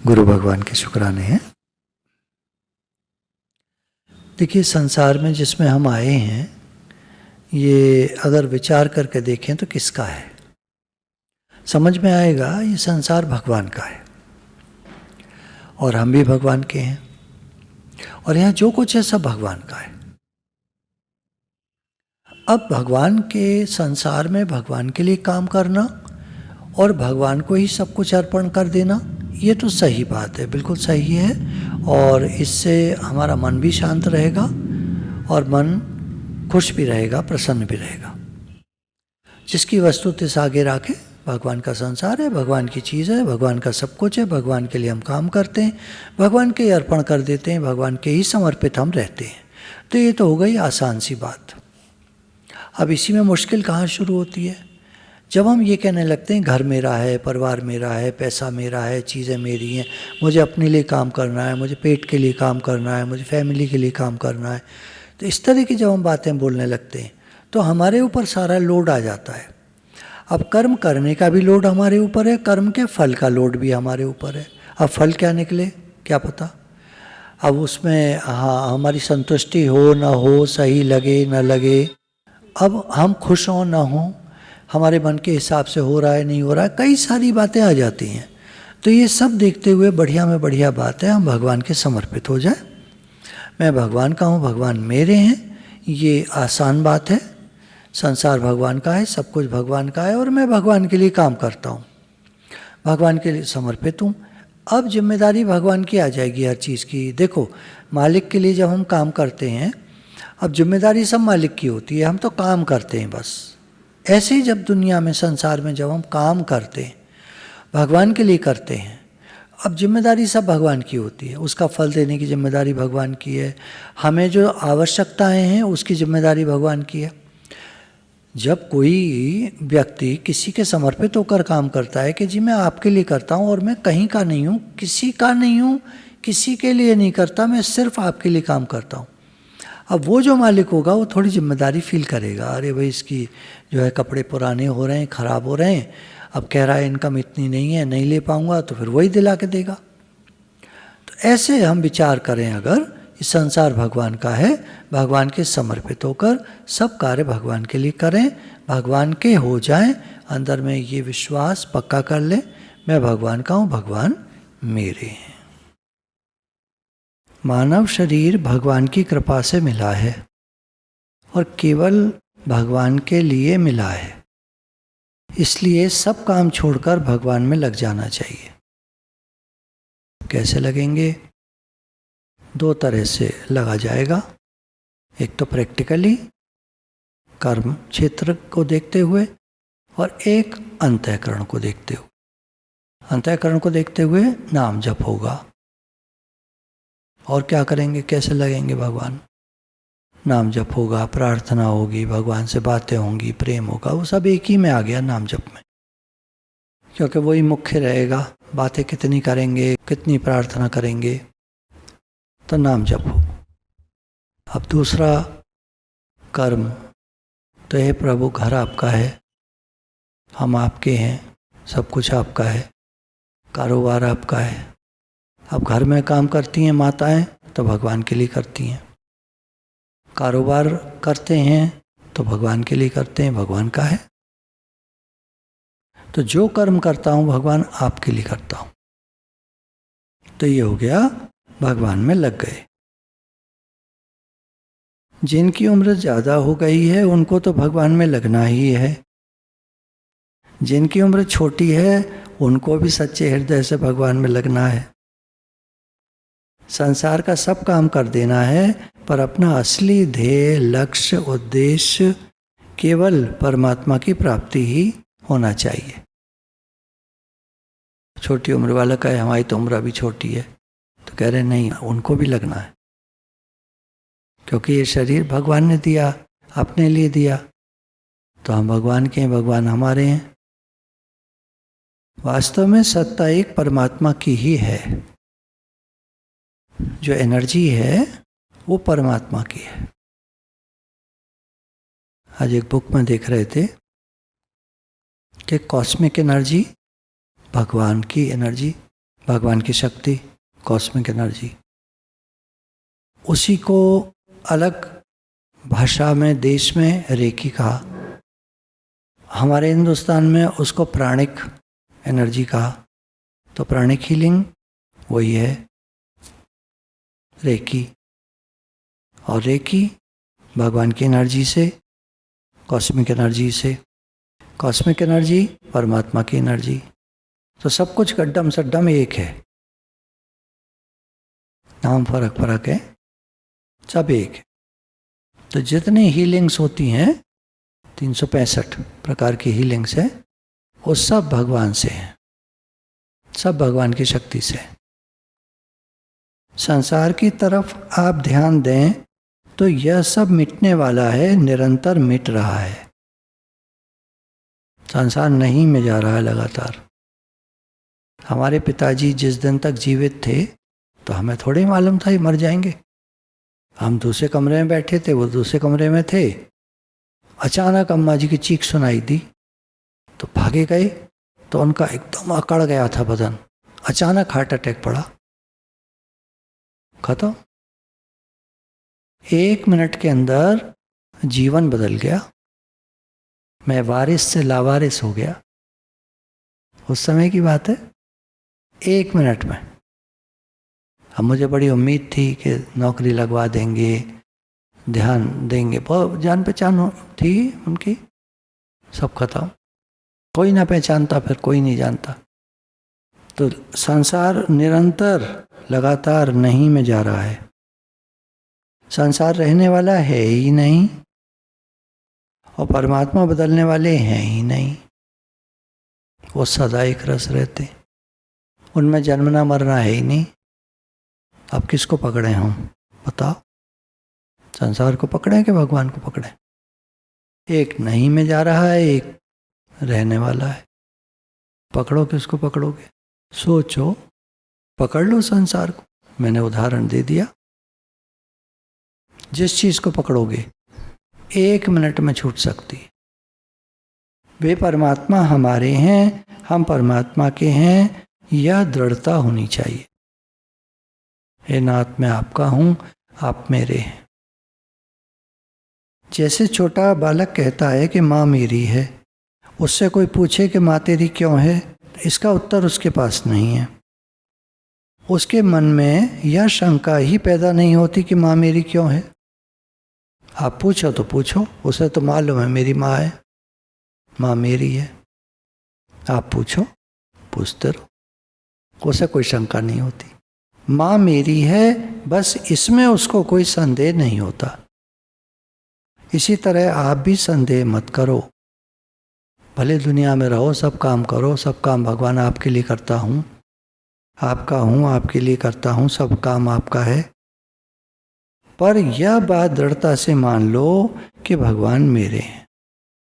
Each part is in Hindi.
गुरु भगवान के शुक्राने हैं। देखिए, संसार में जिसमें हम आए हैं, ये अगर विचार करके देखें तो किसका है? समझ में आएगा ये संसार भगवान का है और हम भी भगवान के हैं, और यहाँ जो कुछ है सब भगवान का है। अब भगवान के संसार में भगवान के लिए काम करना और भगवान को ही सब कुछ अर्पण कर देना, ये तो सही बात है, बिल्कुल सही है। और इससे हमारा मन भी शांत रहेगा और मन खुश भी रहेगा, प्रसन्न भी रहेगा। जिसकी वस्तु तिस आगे राखे, भगवान का संसार है, भगवान की चीज़ है, भगवान का सब कुछ है, भगवान के लिए हम काम करते हैं, भगवान के ही अर्पण कर देते हैं, भगवान के ही समर्पित हम रहते हैं। तो ये तो हो गई आसान सी बात। अब इसी में मुश्किल कहाँ शुरू होती है? जब हम ये कहने लगते हैं घर मेरा है, परिवार मेरा है, पैसा मेरा है, चीज़ें मेरी हैं, मुझे अपने लिए काम करना है, मुझे पेट के लिए काम करना है, मुझे फैमिली के लिए काम करना है, तो इस तरह की जब हम बातें बोलने लगते हैं तो हमारे ऊपर सारा लोड आ जाता है। अब कर्म करने का भी लोड हमारे ऊपर है, कर्म के फल का लोड भी हमारे ऊपर है। अब फल क्या निकले क्या पता। अब उसमें हमारी संतुष्टि हो ना हो, सही लगे ना लगे, अब हम खुश हों ना हों, हमारे मन के हिसाब से हो रहा है नहीं हो रहा है, कई सारी बातें आ जाती हैं। तो ये सब देखते हुए बढ़िया में बढ़िया बात है हम भगवान के समर्पित हो जाए। मैं भगवान का हूँ, भगवान मेरे हैं, ये आसान बात है। संसार भगवान का है, सब कुछ भगवान का है और मैं भगवान के लिए काम करता हूँ, भगवान के लिए समर्पित हूँ। अब जिम्मेदारी भगवान की आ जाएगी हर चीज़ की। देखो, मालिक के लिए जब हम काम करते हैं, अब जिम्मेदारी सब मालिक की होती है, हम तो काम करते हैं बस। ऐसे ही जब दुनिया में, संसार में जब हम काम करते हैं, भगवान के लिए करते हैं, अब जिम्मेदारी सब भगवान की होती है, उसका फल देने की जिम्मेदारी भगवान की है, हमें जो आवश्यकताएं हैं उसकी जिम्मेदारी भगवान की है। जब कोई व्यक्ति किसी के समर्पित होकर काम करता है कि जी मैं आपके लिए करता हूँ और मैं कहीं का नहीं हूँ, किसी का नहीं हूँ, किसी के लिए नहीं करता, मैं सिर्फ आपके लिए काम करता हूँ, अब वो जो मालिक होगा वो थोड़ी जिम्मेदारी फील करेगा। अरे भाई, इसकी जो है कपड़े पुराने हो रहे हैं, ख़राब हो रहे हैं, अब कह रहा है इनकम इतनी नहीं है, नहीं ले पाऊंगा, तो फिर वही दिला के देगा। तो ऐसे हम विचार करें, अगर इस संसार भगवान का है, भगवान के समर्पित होकर सब कार्य भगवान के लिए करें, भगवान के हो जाएं, अंदर में ये विश्वास पक्का कर लें, मैं भगवान का हूँ, भगवान मेरे हैं। मानव शरीर भगवान की कृपा से मिला है और केवल भगवान के लिए मिला है, इसलिए सब काम छोड़कर भगवान में लग जाना चाहिए। कैसे लगेंगे? दो तरह से लगा जाएगा। एक तो प्रैक्टिकली कर्म क्षेत्र को देखते हुए, और एक अंतःकरण को देखते हुए। अंतःकरण को देखते हुए नाम जप होगा। और क्या करेंगे, कैसे लगेंगे भगवान? नाम जप होगा, प्रार्थना होगी, भगवान से बातें होंगी, प्रेम होगा, वो सब एक ही में आ गया नाम जप में, क्योंकि वही मुख्य रहेगा। बातें कितनी करेंगे, कितनी प्रार्थना करेंगे, तो नाम जप हो। अब दूसरा कर्म, तो हे प्रभु, घर आपका है, हम आपके हैं, सब कुछ आपका है, कारोबार आपका है। अब घर में काम करती हैं माताएं तो भगवान के लिए करती हैं, कारोबार करते हैं तो भगवान के लिए करते हैं, भगवान का है। तो जो कर्म करता हूँ भगवान आपके लिए करता हूँ, तो ये हो गया भगवान में लग गए। जिनकी उम्र ज़्यादा हो गई है उनको तो भगवान में लगना ही है, जिनकी उम्र छोटी है उनको भी सच्चे हृदय से भगवान में लगना है। संसार का सब काम कर देना है, पर अपना असली ध्येय, लक्ष्य, उद्देश्य केवल परमात्मा की प्राप्ति ही होना चाहिए। छोटी उम्र वाला कहे हमारी तो उम्र अभी छोटी है, तो कह रहे नहीं, उनको भी लगना है, क्योंकि ये शरीर भगवान ने दिया, अपने लिए दिया, तो हम भगवान के हैं, भगवान हमारे हैं। वास्तव में सत्ता एक परमात्मा की ही है, जो एनर्जी है वो परमात्मा की है। आज एक बुक में देख रहे थे कि कॉस्मिक एनर्जी, भगवान की एनर्जी, भगवान की शक्ति, कॉस्मिक एनर्जी। उसी को अलग भाषा में, देश में रेकी कहा। हमारे हिंदुस्तान में उसको प्राणिक एनर्जी कहा। तो प्राणिक हीलिंग वही है रेकी। और रेकी भगवान की एनर्जी से, कॉस्मिक एनर्जी से, कॉस्मिक एनर्जी परमात्मा की एनर्जी। तो सब कुछ गड्ढम सड्ढम एक है, नाम फर्क फर्क है, सब एक है। तो जितनी हीलिंग्स होती हैं, 365 प्रकार की हीलिंग्स है, वो सब भगवान से है, सब भगवान की शक्ति से। संसार की तरफ आप ध्यान दें तो यह सब मिटने वाला है, निरंतर मिट रहा है। संसार नहीं में जा रहा है लगातार। हमारे पिताजी जिस दिन तक जीवित थे तो हमें थोड़ी मालूम था ये मर जाएंगे। हम दूसरे कमरे में बैठे थे, वो दूसरे कमरे में थे। अचानक अम्मा जी की चीख सुनाई दी तो भागे गए, तो उनका एकदम अकड़ गया था बदन। अचानक हार्ट अटैक पड़ा, खत्म। 1 मिनट के अंदर जीवन बदल गया। मैं वारिस से लावारिस हो गया। उस समय की बात है, 1 मिनट में। अब मुझे बड़ी उम्मीद थी कि नौकरी लगवा देंगे, ध्यान देंगे, बहुत जान पहचान थी उनकी, सब खत्म। कोई ना पहचानता, फिर कोई नहीं जानता। तो संसार निरंतर लगातार नहीं में जा रहा है। संसार रहने वाला है ही नहीं, और परमात्मा बदलने वाले हैं ही नहीं। वो सदा एक रस रहते, उनमें जन्मना मरना है ही नहीं। अब किसको पकड़े हम, बताओ? संसार को पकड़े कि भगवान को पकड़े? एक नहीं में जा रहा है, एक रहने वाला है। पकड़ो, किसको पकड़ोगे? सोचो, पकड़ लो संसार को। मैंने उदाहरण दे दिया। जिस चीज को पकड़ोगे 1 मिनट में छूट सकती। वे परमात्मा हमारे हैं, हम परमात्मा के हैं, यह दृढ़ता होनी चाहिए। हे नाथ, मैं आपका हूं, आप मेरे हैं। जैसे छोटा बालक कहता है कि माँ मेरी है, उससे कोई पूछे कि माँ तेरी क्यों है, इसका उत्तर उसके पास नहीं है। उसके मन में यह शंका ही पैदा नहीं होती कि माँ मेरी क्यों है। आप पूछो तो पूछो, उसे तो मालूम है मेरी माँ है, माँ मेरी है। आप पूछो, पूछते रहो, उसे कोई शंका नहीं होती। माँ मेरी है, बस इसमें उसको कोई संदेह नहीं होता। इसी तरह आप भी संदेह मत करो। भले दुनिया में रहो, सब काम करो, सब काम भगवान आपके लिए करता हूँ, आपका हूँ, आपके लिए करता हूँ, सब काम आपका है। पर यह बात दृढ़ता से मान लो कि भगवान मेरे हैं।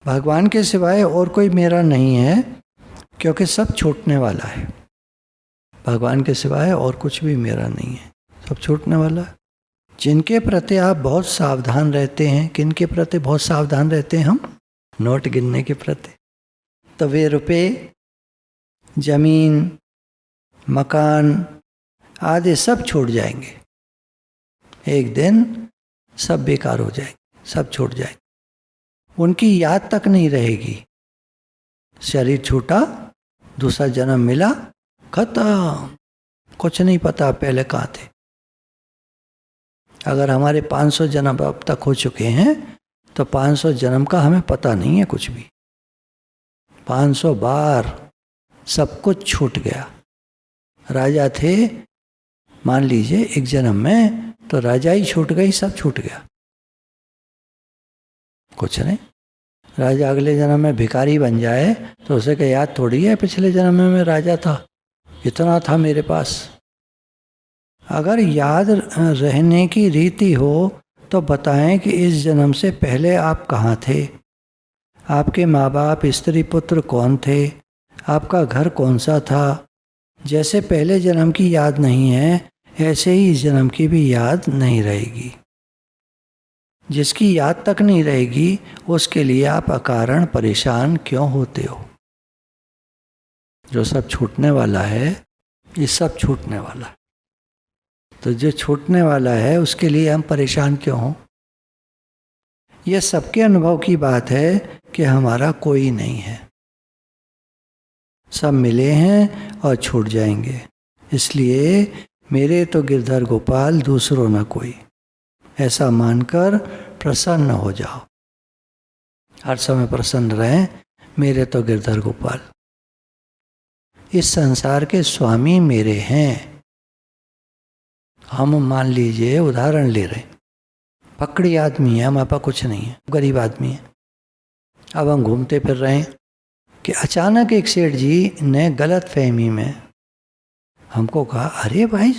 भगवान के सिवाय और कोई मेरा नहीं है, क्योंकि सब छूटने वाला है। भगवान के सिवाय और कुछ भी मेरा नहीं है, सब छूटने वाला है। जिनके प्रति आप बहुत सावधान रहते हैं, किनके प्रति बहुत सावधान रहते हैं हम? नोट गिनने के प्रति। तो वे रुपए, जमीन, मकान आदि सब छूट जाएंगे। एक दिन सब बेकार हो जाएंगे, सब छूट जाएंगे। उनकी याद तक नहीं रहेगी। शरीर छूटा, दूसरा जन्म मिला, खत्म, कुछ नहीं पता पहले कहाँ थे। अगर हमारे 500 जन्म अब तक हो चुके हैं तो 500 जन्म का हमें पता नहीं है कुछ भी। 500 बार सब कुछ छूट गया। राजा थे, मान लीजिए एक जन्म में, तो राजा ही छूट गई, सब छूट गया, कुछ नहीं। राजा अगले जन्म में भिखारी बन जाए तो उसे क्या याद थोड़ी है पिछले जन्म में मैं राजा था, इतना था मेरे पास। अगर याद रहने की रीति हो तो बताएं कि इस जन्म से पहले आप कहाँ थे, आपके माँ बाप, स्त्री पुत्र कौन थे, आपका घर कौन सा था। जैसे पहले जन्म की याद नहीं है, ऐसे ही इस जन्म की भी याद नहीं रहेगी। जिसकी याद तक नहीं रहेगी, उसके लिए आप अकारण परेशान क्यों होते हो? जो सब छूटने वाला है ये सब छूटने वाला है। तो जो छूटने वाला है उसके लिए हम परेशान क्यों हों? यह सबके अनुभव की बात है कि हमारा कोई नहीं है, सब मिले हैं और छूट जाएंगे। इसलिए मेरे तो गिरधर गोपाल, दूसरों न कोई, ऐसा मानकर प्रसन्न हो जाओ। हर समय प्रसन्न रहें, मेरे तो गिरधर गोपाल, इस संसार के स्वामी मेरे हैं। हम मान लीजिए उदाहरण ले रहे, पकड़ी आदमी है, हमारे पास कुछ नहीं है, गरीब आदमी है। अब हम घूमते फिर रहे हैं कि अचानक एक सेठ जी ने गलत फहमी में हमको कहा, अरे भाई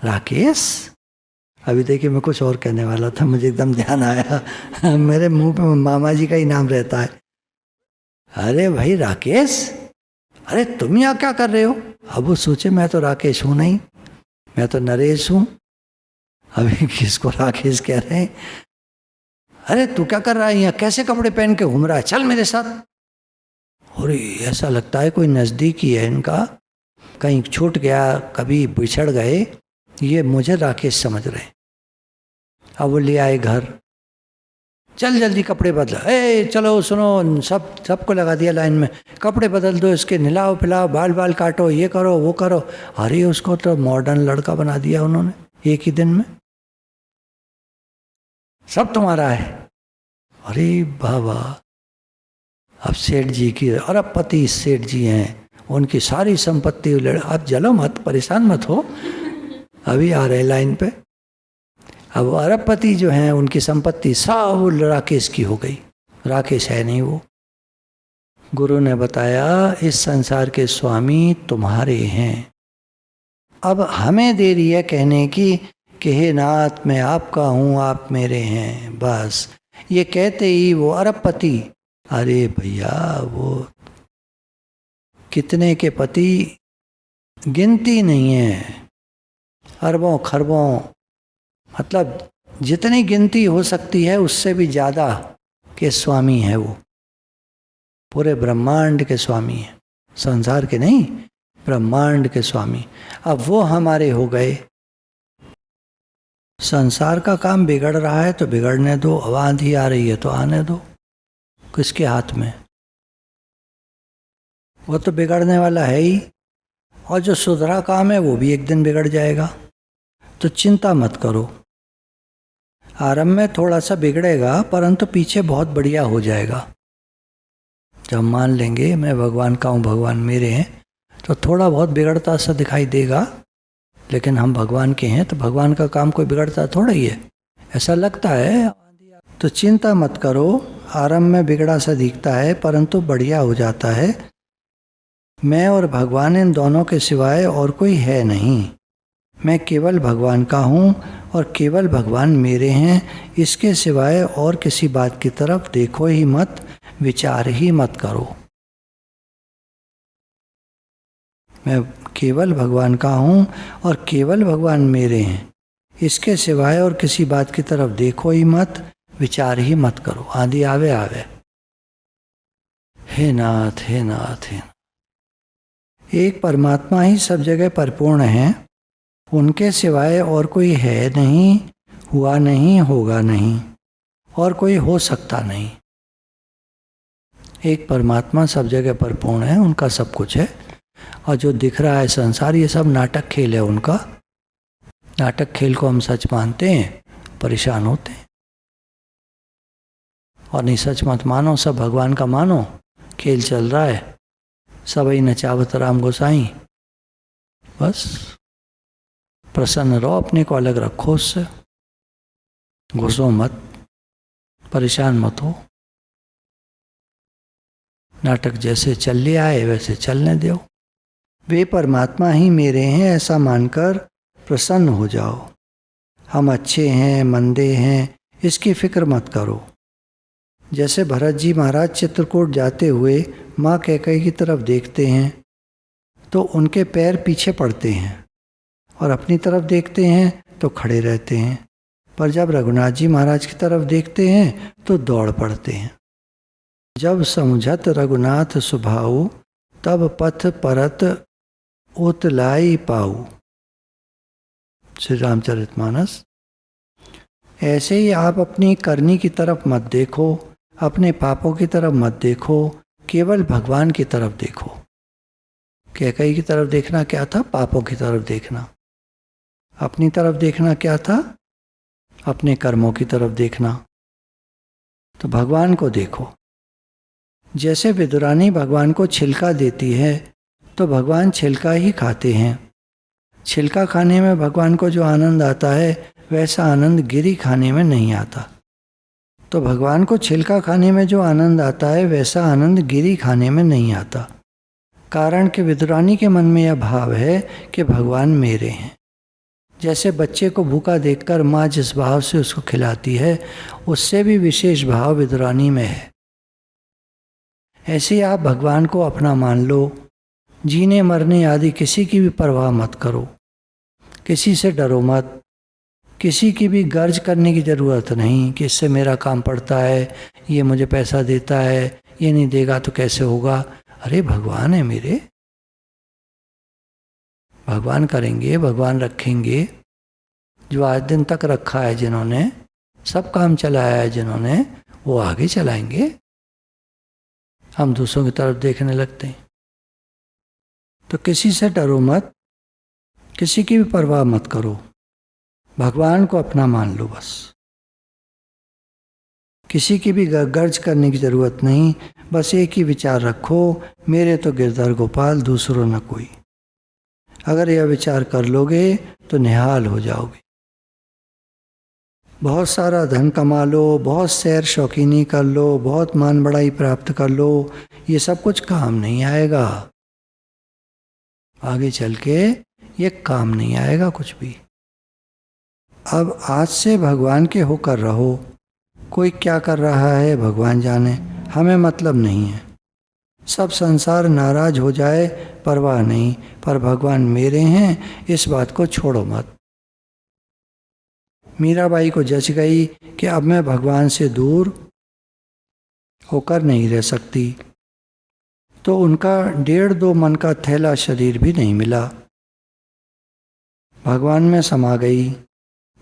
राकेश। अभी देखिए मैं कुछ और कहने वाला था, मुझे एकदम ध्यान आया मेरे मुंह पे मामा जी का ही नाम रहता है। अरे भाई राकेश, अरे तुम यहाँ क्या कर रहे हो? अब वो सोचे मैं तो राकेश हूँ नहीं, मैं तो नरेश हूँ। अभी किसको राकेश कह रहे हैं? अरे तू क्या कर रहा है यहाँ, कैसे कपड़े पहन के घूम रहा है, चल मेरे साथ। और ऐसा लगता है कोई नज़दीकी है इनका, कहीं छूट गया, कभी बिछड़ गए, ये मुझे राकेश समझ रहे। अब वो ले आए घर, चल जल्दी कपड़े बदला, ए चलो सुनो, सबको लगा दिया लाइन में, कपड़े बदल दो इसके, नहलाओ पिलाओ, बाल बाल काटो, ये करो वो करो। अरे उसको तो मॉडर्न लड़का बना दिया उन्होंने एक ही दिन में, सब तुम्हारा है। अरे बाबा, अब सेठ जी की अरबपति सेठ जी हैं, उनकी सारी संपत्ति, आप जलो मत, परेशान मत हो, अभी आ रहे लाइन पे। अब अरबपति जो हैं उनकी संपत्ति सब राकेश की हो गई, राकेश है नहीं वो। गुरु ने बताया इस संसार के स्वामी तुम्हारे हैं। अब हमें देरी है कहने की कि हे नाथ मैं आपका हूँ, आप मेरे हैं, बस ये कहते ही वो अरबपति, अरे भैया वो कितने के पति गिनती नहीं है, अरबों खरबों, मतलब जितनी गिनती हो सकती है उससे भी ज़्यादा के स्वामी है वो, पूरे ब्रह्मांड के स्वामी हैं, संसार के नहीं, ब्रह्मांड के स्वामी। अब वो हमारे हो गए। संसार का काम बिगड़ रहा है तो बिगड़ने दो, आंधी आ रही है तो आने दो, किसके हाथ में? वो तो बिगड़ने वाला है ही, और जो सुधरा काम है वो भी एक दिन बिगड़ जाएगा। तो चिंता मत करो, आरंभ में थोड़ा सा बिगड़ेगा परंतु पीछे बहुत बढ़िया हो जाएगा। जब मान लेंगे मैं भगवान का हूँ, भगवान मेरे हैं, तो थोड़ा बहुत बिगड़ता सा दिखाई देगा, लेकिन हम भगवान के हैं तो भगवान का काम कोई बिगड़ता थोड़ा ही है, ऐसा लगता है। तो चिंता मत करो, आरंभ में बिगड़ा सा दिखता है परंतु बढ़िया हो जाता है। मैं और भगवान इन दोनों के सिवाय और कोई है नहीं, मैं केवल भगवान का हूँ और केवल भगवान मेरे हैं, इसके सिवाय और किसी बात की तरफ देखो ही मत, विचार ही मत करो। मैं केवल भगवान का हूँ और केवल भगवान मेरे हैं, इसके सिवाय और किसी बात की तरफ देखो ही मत, विचार ही मत करो। आंधी आवे आवे, हे नाथ हे नाथ हे नाथ। एक परमात्मा ही सब जगह परिपूर्ण है, उनके सिवाय और कोई है नहीं, हुआ नहीं, होगा नहीं, और कोई हो सकता नहीं। एक परमात्मा सब जगह परिपूर्ण है, उनका सब कुछ है, और जो दिख रहा है संसार ये सब नाटक खेल है उनका। नाटक खेल को हम सच मानते हैं, परेशान होते हैं। और नहीं सच मत मानो, सब भगवान का मानो, खेल चल रहा है, सब ही नचावत राम गोसाई। बस प्रसन्न रहो, अपने को अलग रखो उससे, घुसो मत, परेशान मत हो। नाटक जैसे चल लिया है वैसे चलने दो। वे परमात्मा ही मेरे हैं ऐसा मानकर प्रसन्न हो जाओ। हम अच्छे हैं मंदे हैं इसकी फिक्र मत करो। जैसे भरत जी महाराज चित्रकूट जाते हुए माँ कैकेयी की तरफ देखते हैं तो उनके पैर पीछे पड़ते हैं, और अपनी तरफ देखते हैं तो खड़े रहते हैं, पर जब रघुनाथ जी महाराज की तरफ देखते हैं तो दौड़ पड़ते हैं। जब समझत रघुनाथ सुभाऊ तब पथ परत उतलाई पाऊ। श्री रामचरितमानस। ऐसे ही आप अपनी करनी की तरफ मत देखो, अपने पापों की तरफ मत देखो, केवल भगवान की तरफ देखो। कैकेयी की तरफ देखना क्या था? पापों की तरफ देखना। अपनी तरफ देखना क्या था? अपने कर्मों की तरफ देखना। तो भगवान को देखो। जैसे विदुरानी भगवान को छिलका देती है तो भगवान छिलका ही खाते हैं। छिलका खाने में भगवान को जो आनंद आता है वैसा आनंद गिरी खाने में नहीं आता। तो भगवान को छिलका खाने में जो आनंद आता है वैसा आनंद गिरी खाने में नहीं आता। कारण कि विदुरानी के मन में यह भाव है कि भगवान मेरे हैं। जैसे बच्चे को भूखा देखकर माँ जिस भाव से उसको खिलाती है उससे भी विशेष भाव विदुरानी में है। ऐसे आप भगवान को अपना मान लो। जीने मरने आदि किसी की भी परवाह मत करो, किसी से डरो मत, किसी की भी गर्ज करने की ज़रूरत नहीं कि इससे मेरा काम पड़ता है, ये मुझे पैसा देता है, ये नहीं देगा तो कैसे होगा। अरे भगवान है मेरे, भगवान करेंगे, भगवान रखेंगे। जो आज दिन तक रखा है जिन्होंने, सब काम चलाया है जिन्होंने, वो आगे चलाएंगे। हम दूसरों की तरफ देखने लगते हैं। तो किसी से डरो मत, किसी की भी परवाह मत करो, भगवान को अपना मान लो बस। किसी की भी गर्ज करने की ज़रूरत नहीं, बस एक ही विचार रखो, मेरे तो गिरधर गोपाल दूसरों न कोई। अगर यह विचार कर लोगे तो निहाल हो जाओगे। बहुत सारा धन कमा लो, बहुत सैर शौकीनी कर लो, बहुत मान बड़ाई प्राप्त कर लो, ये सब कुछ काम नहीं आएगा। आगे चल के ये काम नहीं आएगा कुछ भी। अब आज से भगवान के होकर रहो। कोई क्या कर रहा है भगवान जाने, हमें मतलब नहीं है। सब संसार नाराज हो जाए परवाह नहीं, पर भगवान मेरे हैं इस बात को छोड़ो मत। मीराबाई को जच गई कि अब मैं भगवान से दूर होकर नहीं रह सकती, तो उनका 1.5-2 मन का थैला शरीर भी नहीं मिला। भगवान में समा गई।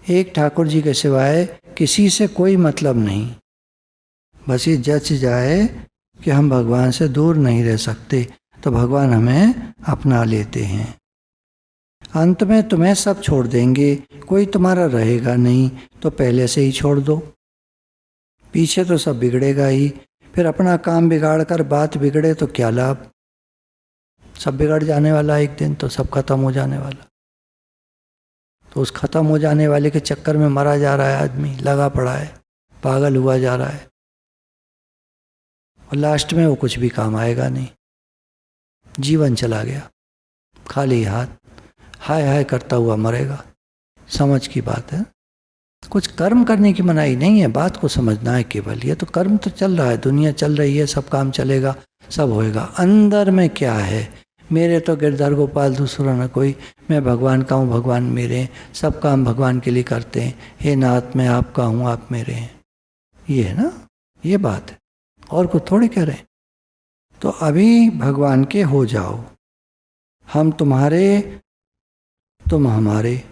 एक ठाकुर जी के सिवाय किसी से कोई मतलब नहीं। बस ये जच जाए कि हम भगवान से दूर नहीं रह सकते, तो भगवान हमें अपना लेते हैं। अंत में तुम्हें सब छोड़ देंगे, कोई तुम्हारा रहेगा नहीं, तो पहले से ही छोड़ दो। पीछे तो सब बिगड़ेगा ही, फिर अपना काम बिगाड़ कर बात बिगड़े तो क्या लाभ। सब बिगड़ जाने वाला एक दिन, तो सब खत्म हो जाने वाला। तो उस खत्म हो जाने वाले के चक्कर में मरा जा रहा है आदमी, लगा पड़ा है, पागल हुआ जा रहा है, और लास्ट में वो कुछ भी काम आएगा नहीं। जीवन चला गया, खाली हाथ हाय हाय करता हुआ मरेगा। समझ की बात है। कुछ कर्म करने की मनाही नहीं है, बात को समझना है केवल। ये तो कर्म तो चल रहा है, दुनिया चल रही है, सब काम चलेगा, सब होएगा। अंदर में क्या है? मेरे तो गिरधर गोपाल दूसरा न कोई, मैं भगवान का हूँ, भगवान मेरे हैं, सब काम भगवान के लिए करते हैं। हे नाथ मैं आपका हूँ, आप मेरे हैं। ये है ना, ये बात है, और कुछ थोड़ी कह रहे हैं। तो अभी भगवान के हो जाओ। हम तुम्हारे, तुम हमारे,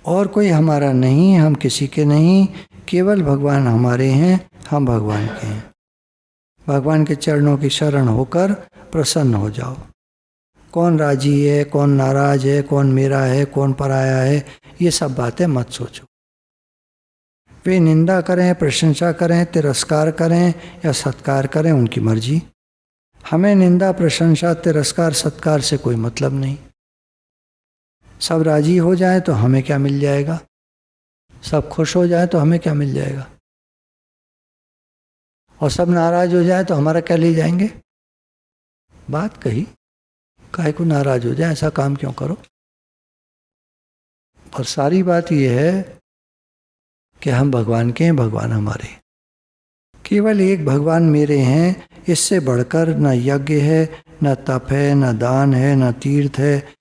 और कोई हमारा नहीं, हम किसी के नहीं, केवल भगवान हमारे हैं, हम भगवान के हैं। भगवान के चरणों की शरण होकर प्रसन्न हो जाओ। कौन राजी है, कौन नाराज है, कौन मेरा है, कौन पराया है, ये सब बातें मत सोचो। वे निंदा करें, प्रशंसा करें, तिरस्कार करें या सत्कार करें, उनकी मर्जी। हमें निंदा, प्रशंसा, तिरस्कार, सत्कार से कोई मतलब नहीं। सब राजी हो जाए तो हमें क्या मिल जाएगा? सब खुश हो जाए तो हमें क्या मिल जाएगा? और सब नाराज हो जाए तो हमारा क्या ले जाएंगे? बात कही, काहे को नाराज हो जाए, ऐसा काम क्यों करो। और सारी बात यह है कि हम भगवान के हैं, भगवान हमारे। केवल एक भगवान मेरे हैं, इससे बढ़कर न यज्ञ है, न तप है, न दान है, न तीर्थ है,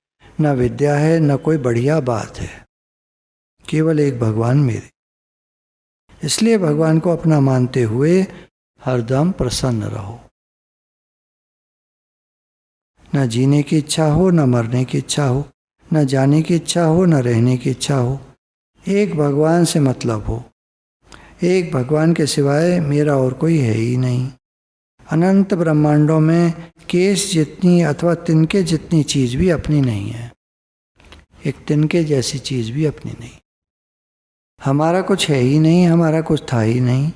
न विद्या है, न कोई बढ़िया बात है। केवल एक भगवान मेरे। इसलिए भगवान को अपना मानते हुए हरदम प्रसन्न रहो। न जीने की इच्छा हो, न मरने की इच्छा हो, न जाने की इच्छा हो, न रहने की इच्छा हो। एक भगवान से मतलब हो। एक भगवान के सिवाय मेरा और कोई है ही नहीं। अनंत ब्रह्मांडों में केस जितनी अथवा तिनके जितनी चीज़ भी अपनी नहीं है। एक तिनके जैसी चीज़ भी अपनी नहीं। हमारा कुछ है ही नहीं, हमारा कुछ था ही नहीं,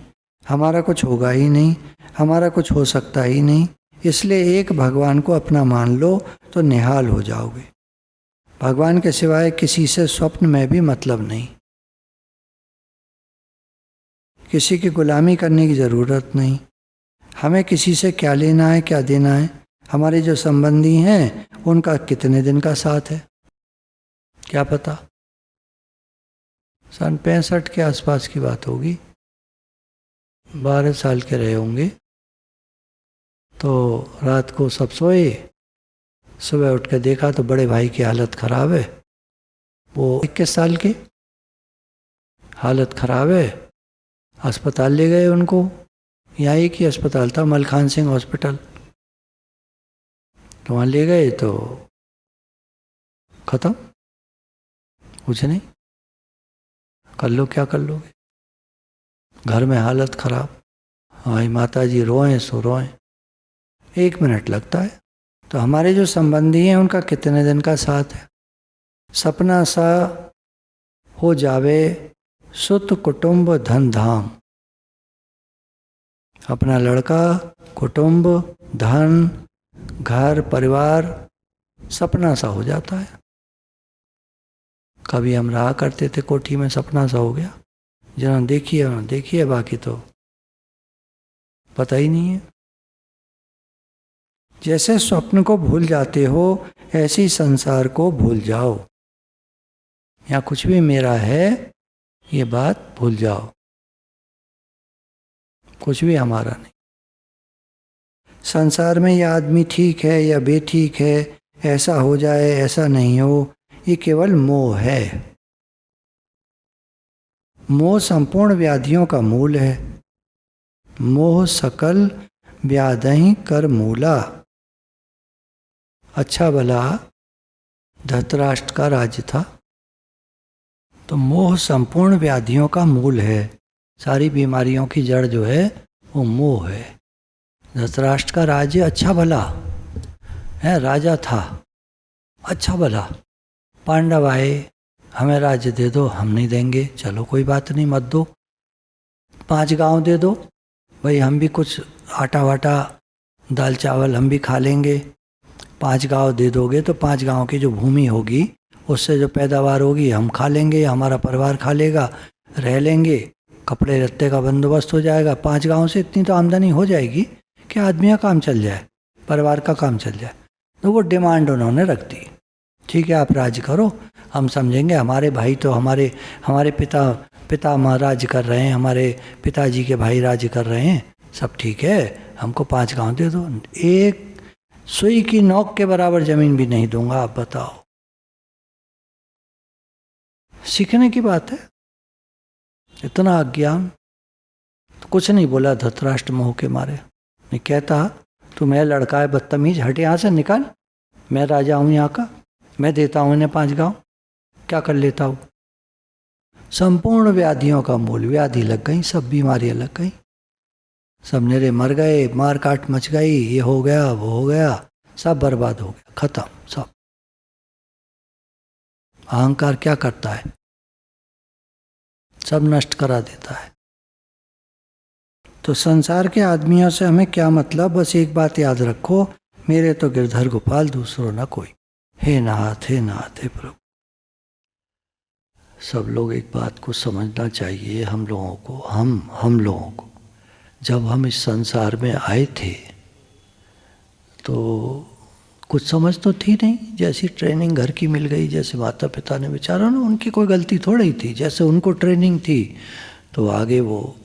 हमारा कुछ होगा ही नहीं, हमारा कुछ हो सकता ही नहीं। इसलिए एक भगवान को अपना मान लो तो निहाल हो जाओगे। भगवान के सिवाय किसी से स्वप्न में भी मतलब नहीं। किसी की गुलामी करने की ज़रूरत नहीं। हमें किसी से क्या लेना है, क्या देना है। हमारे जो संबंधी हैं उनका कितने दिन का साथ है क्या पता। 65 के आसपास की बात होगी, 12 साल के रहे होंगे। तो रात को सब सोए, सुबह उठ के देखा तो बड़े भाई की हालत ख़राब है। वो 21 साल के, हालत ख़राब है। अस्पताल ले गए उनको। यहाँ एक ही अस्पताल था, मलखान सिंह हॉस्पिटल। तो वहाँ ले गए तो ख़त्म, कुछ नहीं। कर लो क्या कर लोगे, घर में हालत ख़राब। हाँ, माता जी रोएं सो रोएं, 1 मिनट लगता है। तो हमारे जो संबंधी हैं उनका कितने दिन का साथ है। सपना सा हो जावे सुत कुटुंब धन धाम। अपना लड़का, कुटुंब, धन, घर, परिवार सपना सा हो जाता है। कभी हम रहा करते थे कोठी में, सपना सा हो गया। जिन्होंने देखी है उन्होंने देखी है, बाकी तो पता ही नहीं है। जैसे स्वप्न को भूल जाते हो ऐसे ही संसार को भूल जाओ। यहाँ कुछ भी मेरा है ये बात भूल जाओ, कुछ भी हमारा नहीं। संसार में यह आदमी ठीक है या बेठीक है, ऐसा हो जाए ऐसा नहीं हो, ये केवल मोह है। मोह संपूर्ण व्याधियों का मूल है। मोह सकल व्याधि कर मूला। अच्छा भला धृतराष्ट्र का राज्य था, तो मोह संपूर्ण व्याधियों का मूल है। सारी बीमारियों की जड़ जो है वो मोह है। धृतराष्ट्र का राज्य अच्छा भला है, राजा था अच्छा भला। पांडव आए, हमें राज्य दे दो, हम नहीं देंगे। चलो कोई बात नहीं, मत दो। 5 गांव दे दो, भाई हम भी कुछ आटा वाटा दाल चावल हम भी खा लेंगे। 5 गांव दे दोगे तो 5 गांव की जो भूमि होगी उससे जो पैदावार होगी हम खा लेंगे, हमारा परिवार खा लेगा, रह लेंगे, कपड़े लत्ते का बंदोबस्त हो जाएगा। 5 गांव से इतनी तो आमदनी हो जाएगी कि आदमी का काम चल जाए, परिवार का काम चल जाए। तो वो डिमांड उन्होंने रख दी। ठीक है, आप राज करो, हम समझेंगे, हमारे भाई तो हमारे पिता राज कर रहे हैं, हमारे पिताजी के भाई राज कर रहे हैं, सब ठीक है, हमको 5 गांव दे दो। एक सुई की नोक के बराबर जमीन भी नहीं दूंगा। आप बताओ, सीखने की बात है। इतना अज्ञान। तो कुछ नहीं बोला धृतराष्ट्र मोह के मारे। नहीं कहता तू मेरा लड़का है बदतमीज, हट यहाँ से, निकाल, मैं राजा हूँ यहाँ का, मैं देता हूँ इन्हें 5 गांव, क्या कर लेता हूँ। संपूर्ण व्याधियों का मूल, व्याधि लग गई, सब बीमारियां लग गई, सब नेरे मर गए, मार काट मच गई, ये हो गया वो हो गया, सब बर्बाद हो गया, खत्म सब। अहंकार क्या करता है, सब नष्ट करा देता है। तो संसार के आदमियों से हमें क्या मतलब, बस एक बात याद रखो, मेरे तो गिरधर गोपाल, दूसरों ना कोई। हे नाथ हे नाथ हे प्रभु। सब लोग एक बात को समझना चाहिए, हम लोगों को, हम लोगों को, जब हम इस संसार में आए थे तो कुछ समझ तो थी नहीं। जैसी ट्रेनिंग घर की मिल गई, जैसे माता पिता ने, बेचारा ना, उनकी कोई गलती थोड़ी थी, जैसे उनको ट्रेनिंग थी तो आगे वो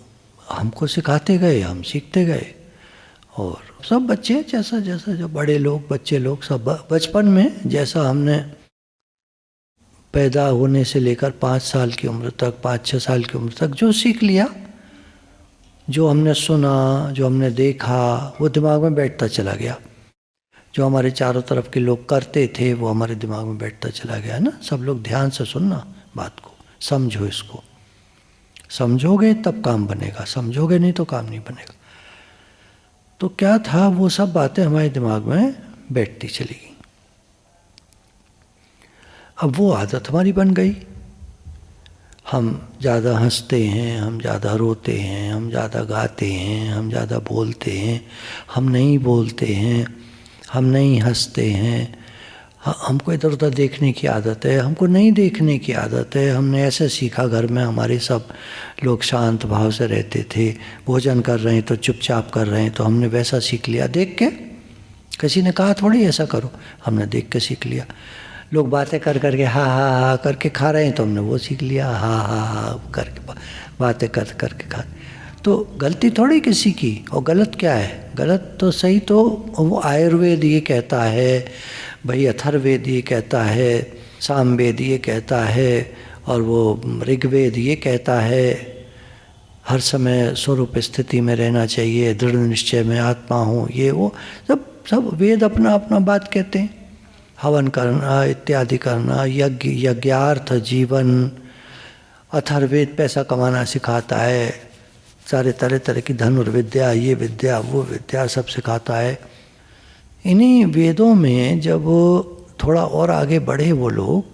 हमको सिखाते गए, हम सीखते गए। और सब बच्चे जैसा जैसा, जो बड़े लोग बच्चे लोग सब बचपन में जैसा हमने पैदा होने से लेकर 5 साल की उम्र तक, 5-6 साल की उम्र तक जो सीख लिया, जो हमने सुना, जो हमने देखा, वो दिमाग में बैठता चला गया। जो हमारे चारों तरफ के लोग करते थे वो हमारे दिमाग में बैठता चला गया ना। सब लोग ध्यान से सुनना बात को, समझो इसको। समझोगे तब काम बनेगा, समझोगे नहीं तो काम नहीं बनेगा। तो क्या था, वो सब बातें हमारे दिमाग में बैठती चली गई। अब वो आदत हमारी बन गई। हम ज़्यादा हंसते हैं, हम ज़्यादा रोते हैं, हम ज़्यादा गाते हैं, हम ज़्यादा बोलते हैं, हम नहीं बोलते हैं, हम नहीं हंसते हैं। हमको इधर उधर देखने की आदत है, हमको नहीं देखने की आदत है। हमने ऐसे सीखा, घर में हमारे सब लोग शांत भाव से रहते थे, भोजन कर रहे हैं तो चुपचाप कर रहे हैं, तो हमने वैसा सीख लिया देख के। किसी ने कहा थोड़ी ऐसा करो, हमने देख के सीख लिया। लोग बातें कर करके हा हा हा करके खा रहे हैं तो हमने वो सीख लिया, हा हा हा करके बातें कर करके खा। तो गलती थोड़ी किसी की। और गलत क्या है, गलत तो सही तो वो आयुर्वेद ये कहता है भाई, अथर्ववेद ये कहता है, सामवेद ये कहता है, और वो ऋग्वेद ये कहता है हर समय स्वरूप स्थिति में रहना चाहिए, दृढ़ निश्चय में आत्मा हो, ये वो सब वेद अपना अपना बात कहते हैं। हवन करना इत्यादि करना, यज्ञ, यज्ञार्थ जीवन। अथर्ववेद पैसा कमाना सिखाता है, सारे तरह तरह की धनुर्विद्या, ये विद्या वो विद्या सब सिखाता है। इन्हीं वेदों में जब थोड़ा और आगे बढ़े वो लोग,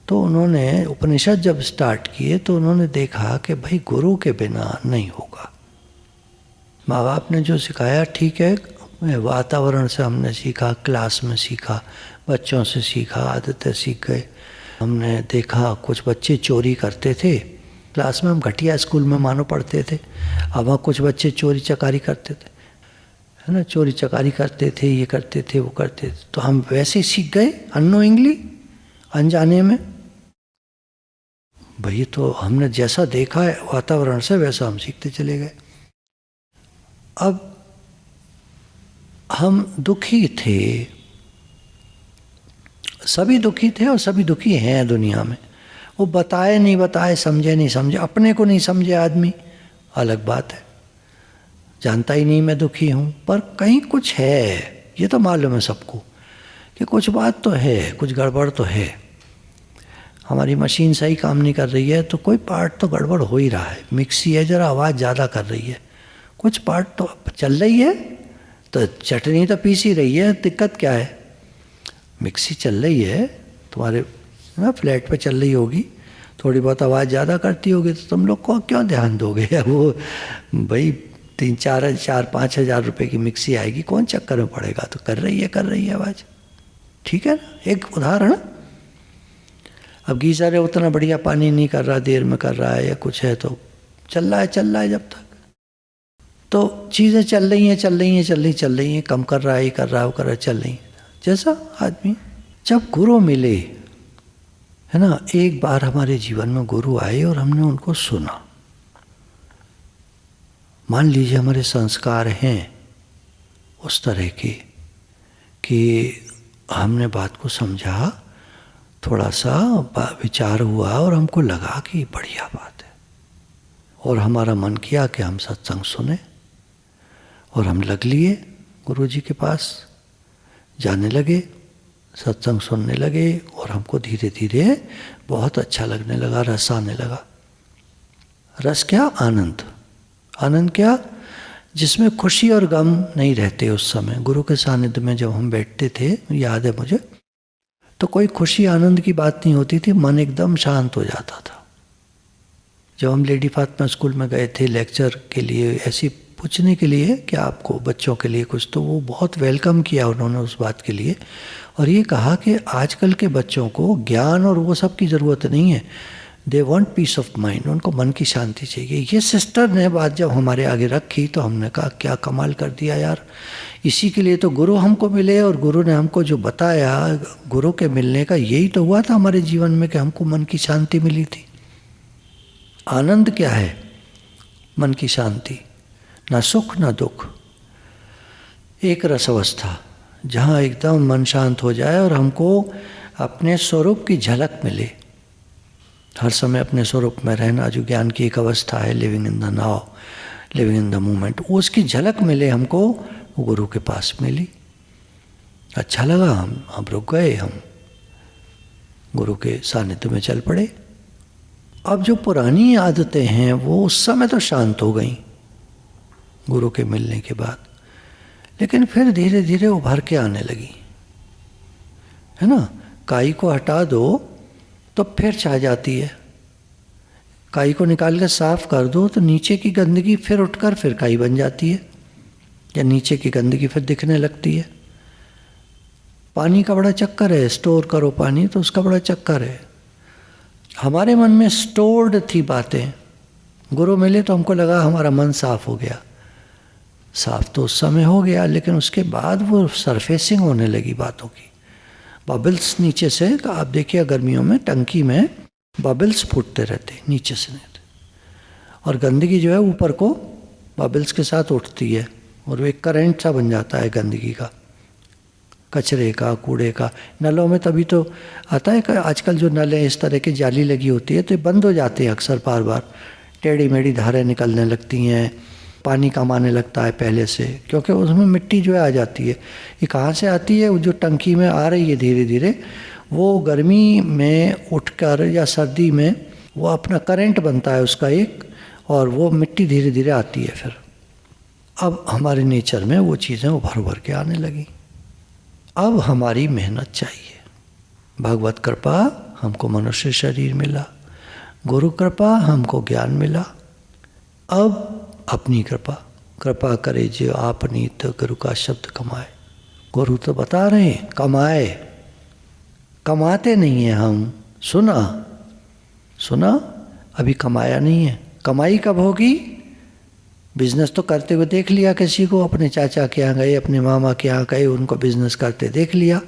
तो उन्होंने उपनिषद जब स्टार्ट किए तो उन्होंने देखा कि भाई गुरु के बिना नहीं होगा। माँ बाप ने जो सिखाया ठीक है, वातावरण से हमने सीखा, क्लास में सीखा, बच्चों से सीखा, आदतें सीख गए। हमने देखा कुछ बच्चे चोरी करते थे, क्लास में हम घटिया स्कूल में मानो पढ़ते थे, अब वहाँ कुछ बच्चे चोरी चकारी करते थे, है ना, चोरी चकारी करते थे, ये करते थे वो करते थे, तो हम वैसे ही सीख गए अननोइंगली, अनजाने में। भाई तो हमने जैसा देखा है वातावरण से वैसा हम सीखते चले गए। अब हम दुखी थे, सभी दुखी थे और सभी दुखी हैं दुनिया में। वो बताए नहीं बताए, समझे नहीं समझे, अपने को नहीं समझे आदमी अलग बात है, जानता ही नहीं मैं दुखी हूँ, पर कहीं कुछ है, ये तो मालूम है सबको कि कुछ बात तो है, कुछ गड़बड़ तो है। हमारी मशीन सही काम नहीं कर रही है तो कोई पार्ट तो गड़बड़ हो ही रहा है। मिक्सी है, जरा आवाज़ ज़्यादा कर रही है, कुछ पार्ट तो चल रही है, तो चटनी तो पीस ही रही है, दिक्कत क्या है। मिक्सी चल रही है, तुम्हारे ना फ्लैट पे चल रही होगी, थोड़ी बहुत आवाज़ ज़्यादा करती होगी तो तुम लोग को क्यों ध्यान दोगे। वो भाई 3-4-5 हज़ार रुपये की मिक्सी आएगी, कौन चक्कर में पड़ेगा, तो कर रही है आवाज़, ठीक है ना, एक उदाहरण। अब गीज़र है, उतना बढ़िया पानी नहीं कर रहा, देर में कर रहा है या कुछ है, तो चल रहा है जब तक, तो चीज़ें चल रही हैं, कम कर रहा है, ये कर रहा है, वो कर रहा है, चल रही है। जैसा आदमी जब गुरु मिले, है ना, एक बार हमारे जीवन में गुरु आए और हमने उनको सुना। मान लीजिए हमारे संस्कार हैं उस तरह के कि हमने बात को समझा, थोड़ा सा विचार हुआ और हमको लगा कि बढ़िया बात है, और हमारा मन किया कि हम सत्संग सुने, और हम लग लिए गुरु जी के पास, जाने लगे, सत्संग सुनने लगे, और हमको धीरे धीरे बहुत अच्छा लगने लगा, रस आने लगा। रस क्या, आनंद। आनंद क्या, जिसमें खुशी और गम नहीं रहते। उस समय गुरु के सानिध्य में जब हम बैठते थे, याद है मुझे, तो कोई खुशी आनंद की बात नहीं होती थी, मन एकदम शांत हो जाता था। जब हम लेडी फातिमा स्कूल में गए थे लेक्चर के लिए, ऐसी पूछने के लिए कि आपको बच्चों के लिए कुछ, तो वो बहुत वेलकम किया उन्होंने उस बात के लिए, और ये कहा कि आजकल के बच्चों को ज्ञान और वो सब की ज़रूरत नहीं है, they want piece of mind, उनको मन की शांति चाहिए। ये सिस्टर ने बात जब हमारे आगे रखी तो हमने कहा क्या कमाल कर दिया यार, इसी के लिए तो गुरु हमको मिले, और गुरु ने हमको जो बताया, गुरु के मिलने का यही तो हुआ था हमारे जीवन में कि हमको मन की शांति मिली थी। आनंद क्या है, मन की शांति, ना सुख ना दुख, एक रस अवस्था, जहाँ एकदम मन शांत हो जाए और हमको अपने स्वरूप की झलक मिले। हर समय अपने स्वरूप में रहना, जो ज्ञान की एक अवस्था है, living in the now, living in the moment, उसकी झलक मिले हमको, वो गुरु के पास मिली। अच्छा लगा, हम रुक गए, हम गुरु के सानिध्य में चल पड़े। अब जो पुरानी आदतें हैं वो उस समय तो शांत हो गई गुरु के मिलने के बाद, लेकिन फिर धीरे धीरे उभर के आने लगी, है ना। काई को हटा दो तो फिर छा जाती है, काई को निकाल कर साफ कर दो तो नीचे की गंदगी फिर उठकर फिर काई बन जाती है, या नीचे की गंदगी फिर दिखने लगती है। पानी का बड़ा चक्कर है, स्टोर करो पानी तो उसका बड़ा चक्कर है। हमारे मन में स्टोर्ड थी बातें, गुरु मिले तो हमको लगा हमारा मन साफ हो गया। साफ तो उस समय हो गया, लेकिन उसके बाद वो सरफेसिंग होने लगी बातों की, बबल्स नीचे से। आप देखिए गर्मियों में टंकी में बबल्स फूटते रहते नीचे से, और गंदगी जो है ऊपर को बबल्स के साथ उठती है और वो एक करंट सा बन जाता है गंदगी का, कचरे का, कूड़े का। नलों में तभी तो आता है कि आजकल जो नल है इस तरह की जाली लगी होती है तो ये बंद हो जाते हैं अक्सर, बार बार टेढ़ी मेढ़ी धारें निकलने लगती हैं, पानी कम आने लगता है पहले से, क्योंकि उसमें मिट्टी जो है आ जाती है। ये कहाँ से आती है? वो जो टंकी में आ रही है धीरे धीरे, वो गर्मी में उठकर या सर्दी में वो अपना करंट बनता है उसका एक, और वो मिट्टी धीरे धीरे आती है फिर। अब हमारे नेचर में वो चीज़ें उभर उभर के आने लगी। अब हमारी मेहनत चाहिए। भगवत कृपा हमको मनुष्य शरीर मिला, गुरु कृपा हमको ज्ञान मिला। अब अपनी कृपा, कृपा करे जो आपनी तो गुरु का शब्द कमाए। गुरु तो बता रहे हैं कमाए, कमाते नहीं हैं हम। सुना अभी कमाया नहीं है। कमाई कब होगी? बिजनेस तो करते हुए देख लिया किसी को, अपने चाचा के यहाँ गए, अपने मामा के यहाँ गए, उनको बिजनेस करते देख लिया,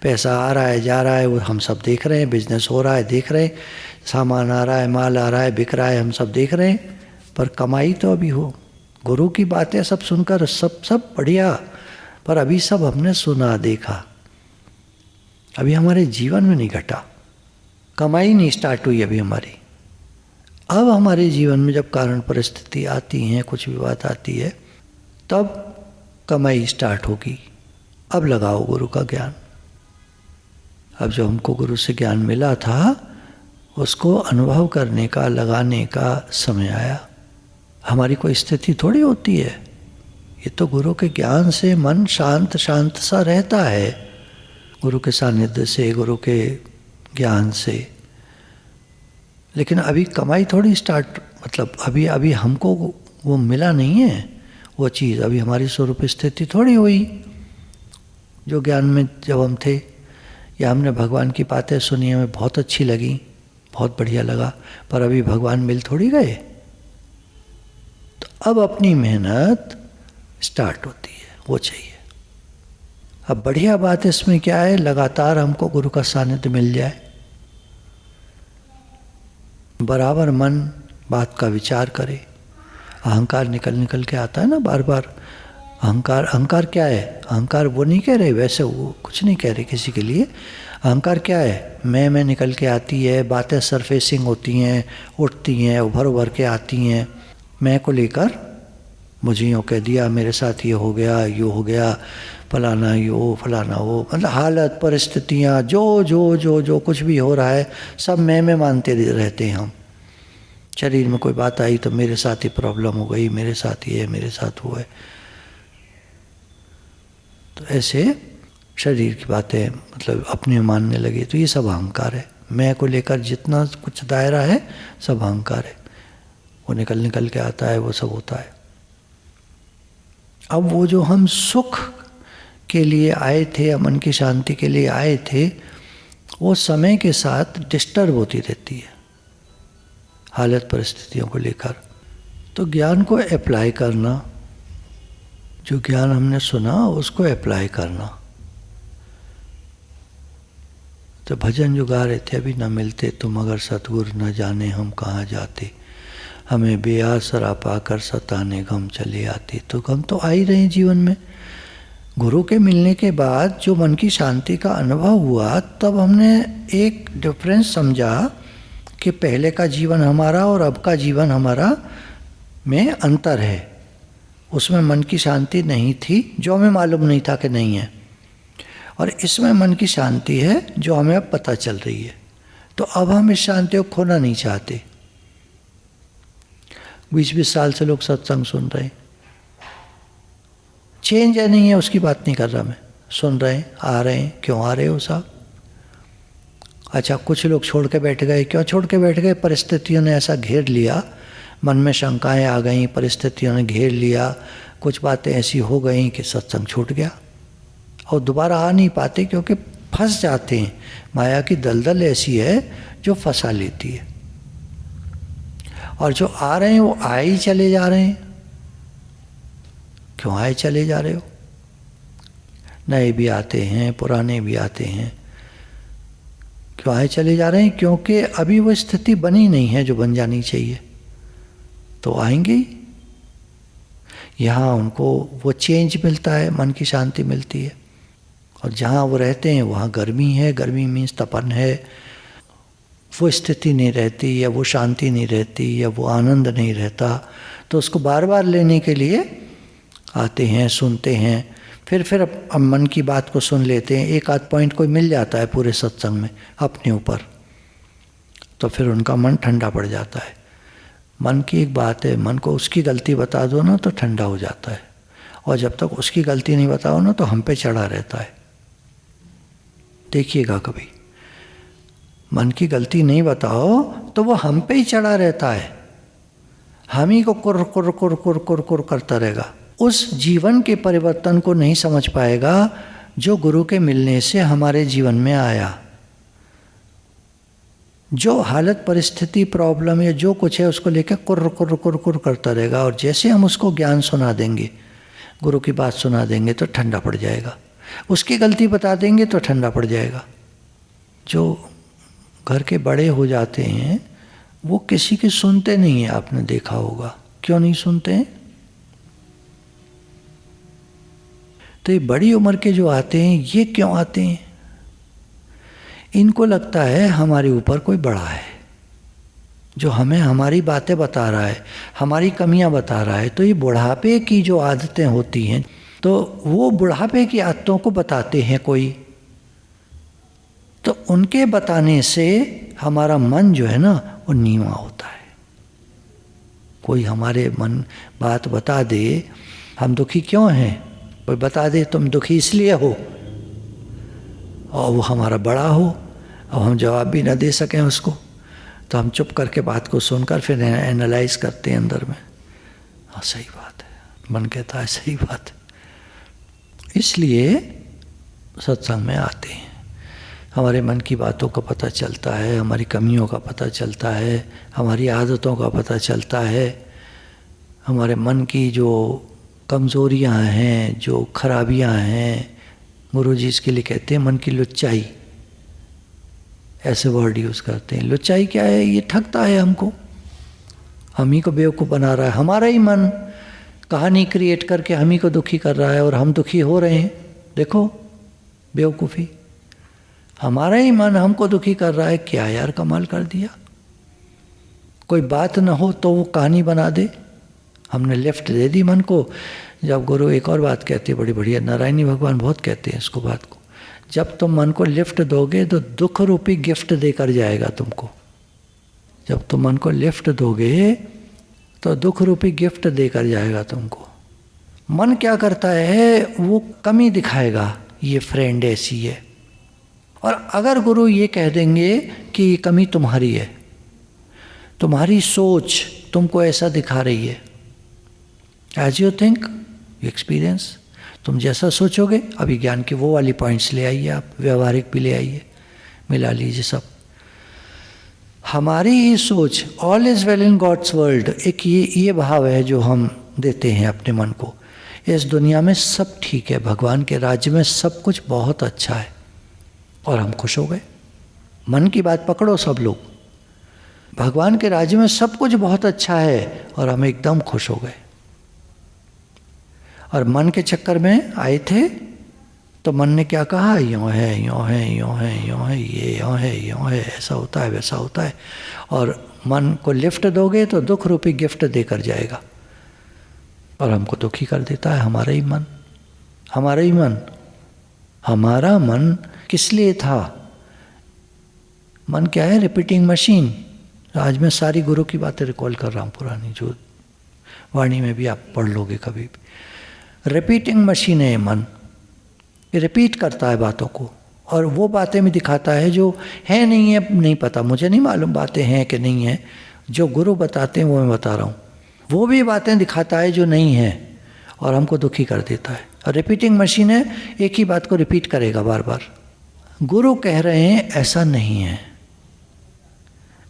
पैसा आ रहा है जा रहा है वो हम सब देख रहे हैं, बिजनेस हो रहा है देख रहे हैं, सामान आ रहा है, माल आ रहा है, बिक रहा है, हम सब देख रहे हैं, पर कमाई तो अभी हो। गुरु की बातें सब सुनकर सब बढ़िया, पर अभी सब हमने सुना देखा, अभी हमारे जीवन में नहीं घटा, कमाई नहीं स्टार्ट हुई अभी हमारी। अब हमारे जीवन में जब कारण परिस्थिति आती हैं, कुछ भी बात आती है, तब कमाई स्टार्ट होगी। अब लगाओ गुरु का ज्ञान। अब जो हमको गुरु से ज्ञान मिला था उसको अनुभव करने का, लगाने का समय आया। हमारी कोई स्थिति थोड़ी होती है, ये तो गुरु के ज्ञान से मन शांत शांत सा रहता है, गुरु के सानिध्य से, गुरु के ज्ञान से। लेकिन अभी कमाई थोड़ी स्टार्ट, मतलब अभी हमको वो मिला नहीं है वो चीज़, अभी हमारी स्वरूप स्थिति थोड़ी हुई। जो ज्ञान में जब हम थे, या हमने भगवान की बातें सुनी, हमें बहुत अच्छी लगी, बहुत बढ़िया लगा, पर अभी भगवान मिल थोड़ी गए। तो अब अपनी मेहनत स्टार्ट होती है, वो चाहिए। अब बढ़िया बात इसमें क्या है, लगातार हमको गुरु का सानिध्य मिल जाए, बराबर मन बात का विचार करे। अहंकार निकल के आता है ना बार बार। अहंकार क्या है? अहंकार वो नहीं कह रहे, वैसे वो कुछ नहीं कह रहे किसी के लिए। अहंकार क्या है? मैं निकल के आती है, बातें सरफेसिंग होती हैं, उठती हैं, उभर के आती हैं। मैं को लेकर मुझे यूँ कह दिया, मेरे साथ ये हो गया, यो हो गया, फलाना यो फलाना वो, मतलब हालत परिस्थितियाँ जो कुछ भी हो रहा है सब मैं मानते रहते हैं हम। शरीर में कोई बात आई तो मेरे साथ ही प्रॉब्लम हो गई, मेरे साथ ये है, मेरे साथ वो है। तो ऐसे शरीर की बातें मतलब अपने मानने लगे, तो ये सब अहंकार है। मैं को लेकर जितना कुछ दायरा है सब अहंकार है, वो निकल के आता है, वो सब होता है। अब वो जो हम सुख के लिए आए थे या मन की शांति के लिए आए थे, वो समय के साथ डिस्टर्ब होती रहती है हालत परिस्थितियों को लेकर। तो ज्ञान को अप्लाई करना, जो ज्ञान हमने सुना उसको अप्लाई करना। तो भजन जो गा रहे थे, अभी न मिलते तुम अगर सतगुरु, न जाने हम कहाँ जाते, हमें बेआसरा पाकर सताने गम चले आते। तो गम तो आ ही रहे जीवन में। गुरु के मिलने के बाद जो मन की शांति का अनुभव हुआ, तब हमने एक डिफरेंस समझा कि पहले का जीवन हमारा और अब का जीवन हमारा में अंतर है। उसमें मन की शांति नहीं थी, जो हमें मालूम नहीं था कि नहीं है। और इसमें मन की शांति है जो हमें अब पता चल रही है। तो अब हम इस शांति को खोना नहीं चाहते। 20-20 साल से लोग सत्संग सुन रहे हैं, चेंज है नहीं है उसकी बात नहीं कर रहा मैं, सुन रहे हैं, आ रहे हैं, क्यों आ रहे हो साहब? अच्छा, कुछ लोग छोड़ के बैठ गए। क्यों छोड़ के बैठ गए? परिस्थितियों ने ऐसा घेर लिया, मन में शंकाएं आ गई, परिस्थितियों ने घेर लिया, कुछ बातें ऐसी हो गई कि सत्संग छूट गया और दोबारा आ नहीं पाते क्योंकि फंस जाते हैं। माया की दलदल ऐसी है जो फंसा लेती है। और जो आ रहे हैं वो आए ही चले जा रहे हैं। क्यों आए चले जा रहे हो? नए भी आते हैं, पुराने भी आते हैं। क्यों आए चले जा रहे हैं? क्योंकि अभी वो स्थिति बनी नहीं है जो बन जानी चाहिए। तो आएंगे ही। यहाँ उनको वो चेंज मिलता है, मन की शांति मिलती है। और जहाँ वो रहते हैं वहाँ गर्मी है, गर्मी मीन्स तपन है, वो स्थिति नहीं रहती या वो शांति नहीं रहती या वो आनंद नहीं रहता। तो उसको बार बार लेने के लिए आते हैं, सुनते हैं, फिर अब मन की बात को सुन लेते हैं। एक आध पॉइंट कोई मिल जाता है पूरे सत्संग में अपने ऊपर, तो फिर उनका मन ठंडा पड़ जाता है। मन की एक बात है, मन को उसकी गलती बता दो ना तो ठंडा हो जाता है, और जब तक उसकी गलती नहीं बताओ ना तो हम पे चढ़ा रहता है। देखिएगा कभी मन की गलती नहीं बताओ तो वो हम पे ही चढ़ा रहता है, हम ही को कुर कुर कुर कुर कुर कुर करता रहेगा। उस जीवन के परिवर्तन को नहीं समझ पाएगा जो गुरु के मिलने से हमारे जीवन में आया। जो हालत, परिस्थिति, प्रॉब्लम या जो कुछ है उसको लेकर कुर कुर कुर कुर करता रहेगा। और जैसे हम उसको ज्ञान सुना देंगे, गुरु की बात सुना देंगे तो ठंडा पड़ जाएगा। उसकी गलती बता देंगे तो ठंडा पड़ जाएगा। जो घर के बड़े हो जाते हैं वो किसी की सुनते नहीं है, आपने देखा होगा। क्यों नहीं सुनते हैं? तो ये बड़ी उम्र के जो आते हैं, ये क्यों आते हैं? इनको लगता है हमारे ऊपर कोई बड़ा है जो हमें हमारी बातें बता रहा है, हमारी कमियां बता रहा है। तो ये बुढ़ापे की जो आदतें होती हैं, तो वो बुढ़ापे की आदतों को बताते हैं कोई, तो उनके बताने से हमारा मन जो है ना वो नीवा होता है। कोई हमारे मन बात बता दे, हम दुखी क्यों हैं, कोई बता दे तुम दुखी इसलिए हो, और वो हमारा बड़ा हो और हम जवाब भी ना दे सकें उसको, तो हम चुप करके बात को सुनकर फिर एनालाइज करते हैं अंदर में। हाँ सही बात है, मन कहता है सही बात है। इसलिए सत्संग में आते हैं, हमारे मन की बातों का पता चलता है, हमारी कमियों का पता चलता है, हमारी आदतों का पता चलता है, हमारे मन की जो कमज़ोरियाँ हैं, जो खराबियाँ हैं। गुरुजी इसके लिए कहते हैं मन की लुच्चाई, ऐसे वर्ड यूज़ करते हैं। लुच्चाई क्या है? ये ठगता है हमको, हम ही को बेवकूफ़ बना रहा है। हमारा ही मन कहानी क्रिएट करके हम ही को दुखी कर रहा है और हम दुखी हो रहे हैं। देखो बेवकूफ़ी, हमारा ही मन हमको दुखी कर रहा है। क्या यार कमाल कर दिया। कोई बात ना हो तो वो कहानी बना दे। हमने लिफ्ट दे दी मन को। जब गुरु एक और बात कहते हैं बड़ी बढ़िया, नारायणी भगवान बहुत कहते हैं इसको बात को, जब तुम मन को लिफ्ट दोगे तो दुख रूपी गिफ्ट देकर जाएगा तुमको। जब तुम मन को लिफ्ट दोगे तो दुख रूपी गिफ्ट देकर जाएगा तुमको। मन क्या करता है? वो कमी दिखाएगा, ये फ्रेंड ऐसी है। और अगर गुरु ये कह देंगे कि ये कमी तुम्हारी है, तुम्हारी सोच तुमको ऐसा दिखा रही है, as you think you experience, तुम जैसा सोचोगे। अभी ज्ञान के वो वाली पॉइंट्स ले आइए, आप व्यवहारिक भी ले आइए, मिला लीजिए सब। हमारी ही सोच, all is well in God's world, एक ये भाव है जो हम देते हैं अपने मन को। इस दुनिया में सब ठीक है, भगवान के राज्य में सब कुछ बहुत अच्छा है, और हम खुश हो गए। मन की बात पकड़ो सब लोग, भगवान के राज्य में सब कुछ बहुत अच्छा है और हम एकदम खुश हो गए। और मन के चक्कर में आए थे तो मन ने क्या कहा? यूँ है, यूँ है, यूँ है, यूँ है, ये यूँ है, यूँ है, ऐसा होता है, वैसा होता है। और मन को लिफ्ट दोगे तो दुख रूपी गिफ्ट देकर जाएगा और हमको दुखी कर देता है हमारा ही मन। हमारा ही मन हमारा मन किस लिए था? मन क्या है? Repeating machine. आज मैं सारी गुरु की बातें रिकॉल कर रहा हूँ पुरानी, जो वाणी में भी आप पढ़ लोगे कभी भी। रिपीटिंग मशीन है ये मन, ये रिपीट करता है बातों को, और वो बातें भी दिखाता है जो है नहीं है, नहीं पता, मुझे नहीं मालूम बातें हैं कि नहीं है, जो गुरु बताते हैं वो मैं बता रहा हूँ। वो भी बातें दिखाता है जो नहीं है और हमको दुखी कर देता है। और रिपीटिंग मशीन है, एक ही बात को रिपीट करेगा बार बार। गुरु कह रहे हैं ऐसा नहीं है,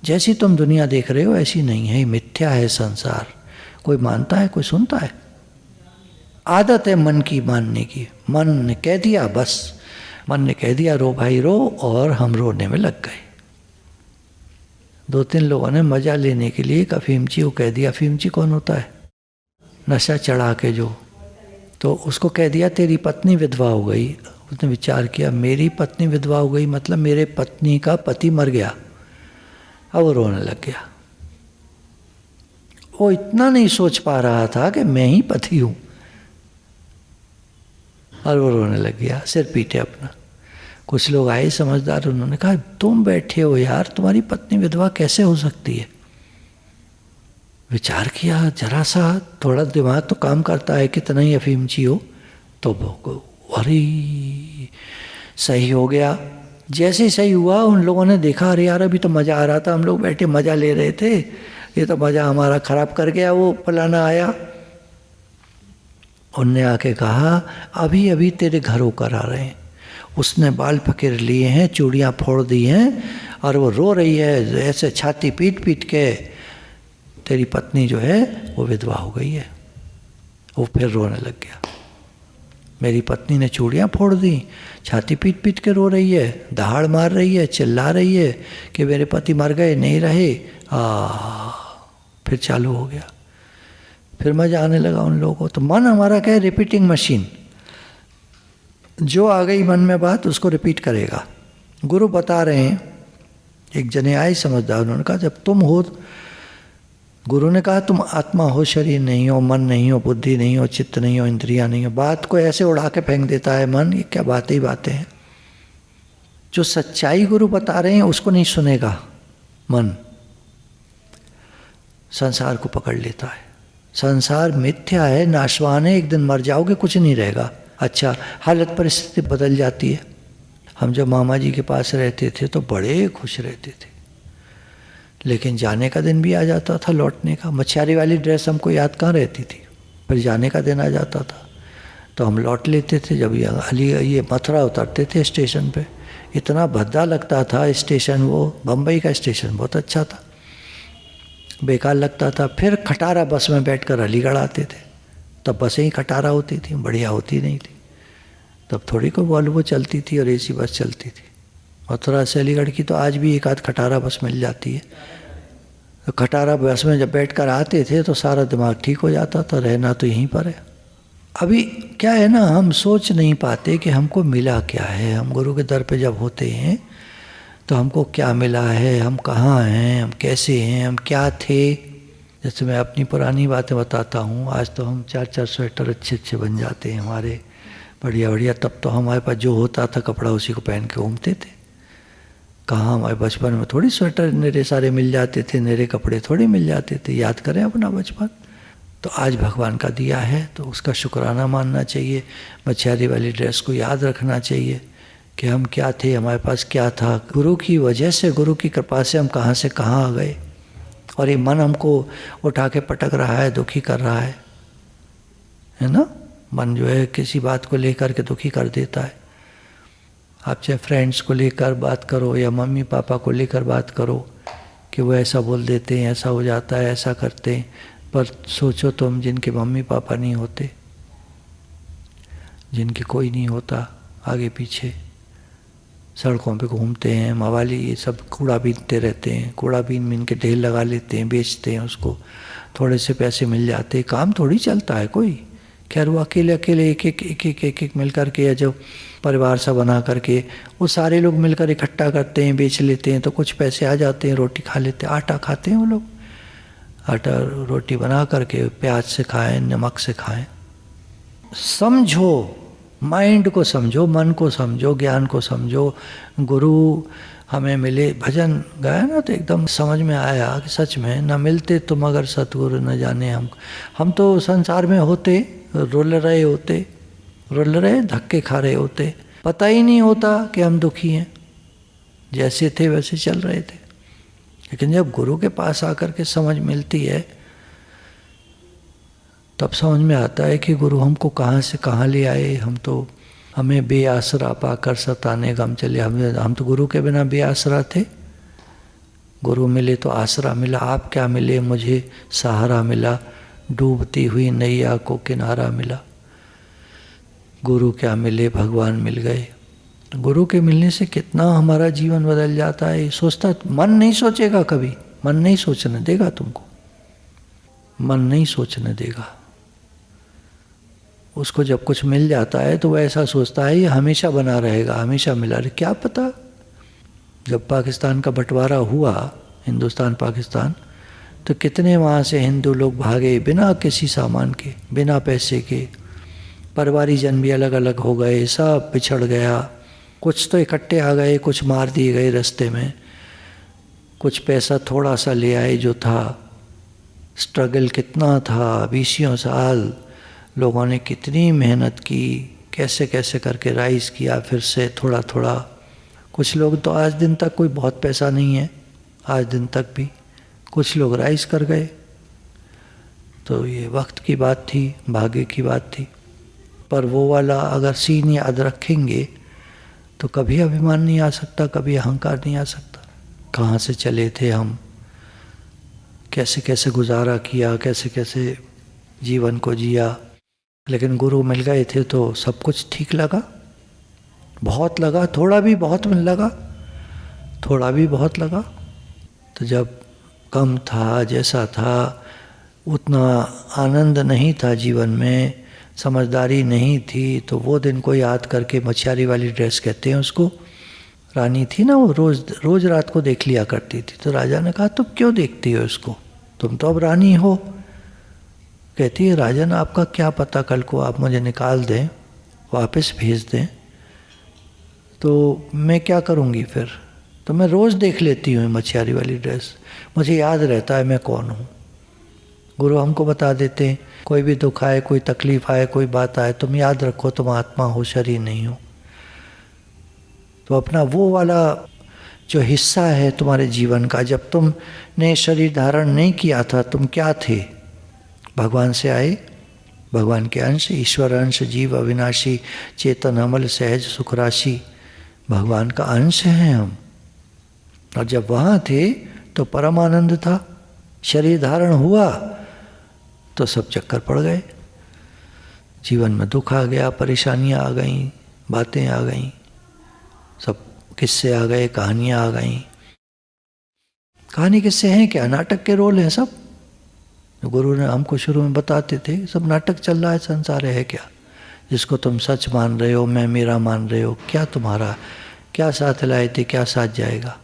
जैसी तुम दुनिया देख रहे हो ऐसी नहीं है, मिथ्या है संसार। कोई मानता है, कोई सुनता है? आदत है मन की मानने की। मन ने कह दिया, बस मन ने कह दिया रो भाई रो, और हम रोने में लग गए। 2-3 लोगों ने मजा लेने के लिए एक अफीमची को कह दिया। अफीमची कौन होता है? नशा चढ़ा के जो, तो उसको कह दिया तेरी पत्नी विधवा हो गई। उसने विचार किया, मेरी पत्नी विधवा हो गई मतलब मेरे पत्नी का पति मर गया। अब वो रोने लग गया। वो इतना नहीं सोच पा रहा था कि मैं ही पति हूं, और वो रोने लग गया, सिर पीटे अपना। कुछ लोग आए समझदार, उन्होंने कहा तुम बैठे हो यार, तुम्हारी पत्नी विधवा कैसे हो सकती है? विचार किया जरा सा, थोड़ा दिमाग तो काम करता है, कितना ही अफीमची हो, तो अरे सही हो गया। जैसे ही सही हुआ उन लोगों ने देखा, अरे यार अभी तो मज़ा आ रहा था, हम लोग बैठे मज़ा ले रहे थे, ये तो मज़ा हमारा ख़राब कर गया वो फलाना आया। उनने आके कहा अभी अभी तेरे घर होकर आ रहे हैं। उसने बाल पकड़ लिए हैं, चूड़ियाँ फोड़ दी हैं, और वो रो रही है ऐसे छाती पीट पीट के, तेरी पत्नी जो है वो विधवा हो गई है। वो फिर रोने लग गया, मेरी पत्नी ने चूड़ियाँ फोड़ दी, छाती पीट पीट के रो रही है, दहाड़ मार रही है, चिल्ला रही है कि मेरे पति मर गए, नहीं रहे। फिर चालू हो गया, फिर मजा आने लगा उन लोगों को। तो मन हमारा क्या है? Repeating machine. जो आ गई मन में बात उसको रिपीट करेगा। गुरु बता रहे हैं, एक जने आए समझदार, उन्होंने कहा जब तुम हो, गुरु ने कहा तुम आत्मा हो, शरीर नहीं हो, मन नहीं हो, बुद्धि नहीं हो, चित्त नहीं हो, इंद्रियां नहीं हो। बात को ऐसे उड़ा के फेंक देता है मन, ये क्या बातें ही बातें हैं। जो सच्चाई गुरु बता रहे हैं उसको नहीं सुनेगा मन, संसार को पकड़ लेता है। संसार मिथ्या है, नाशवान है, एक दिन मर जाओगे, कुछ नहीं रहेगा। अच्छा, हालत परिस्थिति बदल जाती है। हम जब मामा जी के पास रहते थे तो बड़े खुश रहते थे, लेकिन जाने का दिन भी आ जाता था, लौटने का। मछियारी वाली ड्रेस हमको याद कहाँ रहती थी, फिर जाने का दिन आ जाता था तो हम लौट लेते थे। जब ये मथुरा उतरते थे स्टेशन पे, इतना भद्दा लगता था स्टेशन, वो बम्बई का स्टेशन बहुत अच्छा था, बेकार लगता था। फिर खटारा बस में बैठकर अलीगढ़ आते थे, तब बसें ही खटारा होती थी, बढ़िया होती नहीं थी। तब थोड़ी को वॉल्वो चलती थी और एसी बस चलती थी। मथुरा से अलीगढ़ की तो आज भी एक आध खटारा बस मिल जाती है। तो खटारा बस में जब बैठकर आते थे तो सारा दिमाग ठीक हो जाता था, रहना तो यहीं पर है। अभी क्या है ना, हम सोच नहीं पाते कि हमको मिला क्या है। हम गुरु के दर पे जब होते हैं तो हमको क्या मिला है, हम कहाँ हैं, हम कैसे हैं, हम क्या थे। जैसे मैं अपनी पुरानी बातें बताता हूँ, आज तो हम 4-4 स्वेटर अच्छे अच्छे बन जाते हैं हमारे, बढ़िया बढ़िया। तब तो हमारे पास जो होता था कपड़ा उसी को पहन के घूमते थे। कहाँ, हमारे बचपन में थोड़ी स्वेटर नेरे सारे मिल जाते थे, नेरे कपड़े थोड़ी मिल जाते थे। याद करें अपना बचपन। तो आज भगवान का दिया है तो उसका शुक्राना मानना चाहिए। मछियारी वाली ड्रेस को याद रखना चाहिए कि हम क्या थे, हमारे पास क्या था। गुरु की वजह से, गुरु की कृपा से हम कहाँ से कहाँ आ गए। और ये मन हमको उठा के पटक रहा है, दुखी कर रहा है ना। मन जो है किसी बात को लेकर के दुखी कर देता है। आप चाहे फ्रेंड्स को लेकर बात करो या मम्मी पापा को लेकर बात करो कि वो ऐसा बोल देते हैं, ऐसा हो जाता है, ऐसा करते हैं। पर सोचो तुम, जिनके मम्मी पापा नहीं होते, जिनके कोई नहीं होता आगे पीछे, सड़कों पे घूमते हैं, मवाली ये सब कूड़ा बीनते रहते हैं, कूड़ा बीन बीन के ढेर लगा लेते हैं, बेचते हैं उसको, थोड़े से पैसे मिल जाते हैं, काम थोड़ी चलता है कोई। खैर वो अकेले अकेले एक एक मिल करके, या जो परिवार सा बना करके वो सारे लोग मिलकर इकट्ठा करते हैं, बेच लेते हैं, तो कुछ पैसे आ जाते हैं, रोटी खा लेते हैं। आटा खाते हैं वो लोग, आटा रोटी बना करके प्याज से खाएं, नमक से खाएं। समझो माइंड को समझो, मन को समझो, ज्ञान को समझो। गुरु हमें मिले, भजन गाया ना तो एकदम समझ में आया कि सच में न मिलते तुम अगर सतगुरु न जाने हम तो संसार में होते, रुल रहे धक्के खा रहे होते, पता ही नहीं होता कि हम दुखी हैं, जैसे थे वैसे चल रहे थे। लेकिन जब गुरु के पास आकर के समझ मिलती है तब समझ में आता है कि गुरु हमको कहाँ से कहाँ ले आए। हम तो हमें बेआसरा पाकर सताने गम चले, हम तो गुरु के बिना बेआसरा थे। गुरु मिले तो आसरा मिला। आप क्या मिले? मुझे सहारा मिला, डूबती हुई नैया को किनारा मिला। गुरु क्या मिले? भगवान मिल गए। गुरु के मिलने से कितना हमारा जीवन बदल जाता है। सोचता मन नहीं सोचेगा कभी, मन नहीं सोचने देगा तुमको, मन नहीं सोचने देगा। उसको जब कुछ मिल जाता है तो वह ऐसा सोचता है ये हमेशा बना रहेगा, हमेशा मिला रहे। क्या पता, जब पाकिस्तान का बंटवारा हुआ, हिंदुस्तान पाकिस्तान, तो कितने वहाँ से हिंदू लोग भागे बिना किसी सामान के, बिना पैसे के। परिवारीजन भी अलग अलग हो गए, सब पिछड़ गया। कुछ तो इकट्ठे आ गए, कुछ मार दिए गए रास्ते में, कुछ पैसा थोड़ा सा ले आए जो था। स्ट्रगल कितना था, 20 साल लोगों ने कितनी मेहनत की, कैसे कैसे करके राइज किया फिर से थोड़ा थोड़ा। कुछ लोग तो आज दिन तक, कोई बहुत पैसा नहीं है आज दिन तक भी, कुछ लोग राइज कर गए। तो ये वक्त की बात थी, भाग्य की बात थी। पर वो वाला अगर सीन याद रखेंगे तो कभी अभिमान नहीं आ सकता, कभी अहंकार नहीं आ सकता। कहाँ से चले थे हम, कैसे कैसे गुजारा किया, कैसे कैसे जीवन को जिया। लेकिन गुरु मिल गए थे तो सब कुछ ठीक लगा, बहुत लगा, थोड़ा भी बहुत मिल लगा, थोड़ा भी बहुत लगा। तो जब कम था, जैसा था, उतना आनंद नहीं था जीवन में, समझदारी नहीं थी, तो वो दिन को याद करके, मछियारी वाली ड्रेस कहते हैं उसको, रानी थी ना, वो रोज रात को देख लिया करती थी। तो राजा ने कहा तुम क्यों देखती हो इसको, तुम तो अब रानी हो। कहती है राजन आपका क्या पता, कल को आप मुझे निकाल दें, वापस भेज दें, तो मैं क्या करूँगी फिर। तो मैं रोज़ देख लेती हूँ मछियारी वाली ड्रेस, मुझे याद रहता है मैं कौन हूँ। गुरु हमको बता देते हैं कोई भी दुख आए, कोई तकलीफ आए, कोई बात आए, तुम याद रखो तुम आत्मा हो, शरीर नहीं हो। तो अपना वो वाला जो हिस्सा है तुम्हारे जीवन का, जब तुमने शरीर धारण नहीं किया था, तुम क्या थे? भगवान से आए, भगवान के अंश, ईश्वर अंश, जीव अविनाशी, चेतन अमल, सहज सुख राशि, भगवान का अंश हैं हम। और जब वहाँ थे तो परम आनंद था। शरीर धारण हुआ तो सब चक्कर पड़ गए, जीवन में दुख आ गया, परेशानियाँ आ गईं, बातें आ गईं, सब किस्से आ गए, कहानियाँ आ गईं। कहानी किस्से हैं क्या? नाटक के रोल हैं सब। गुरु ने हमको शुरू में बताते थे सब नाटक चल रहा है, संसार है क्या, जिसको तुम सच मान रहे हो, मैं मेरा मान रहे हो, क्या तुम्हारा, क्या साथ लाए थे, क्या साथ जाएगा,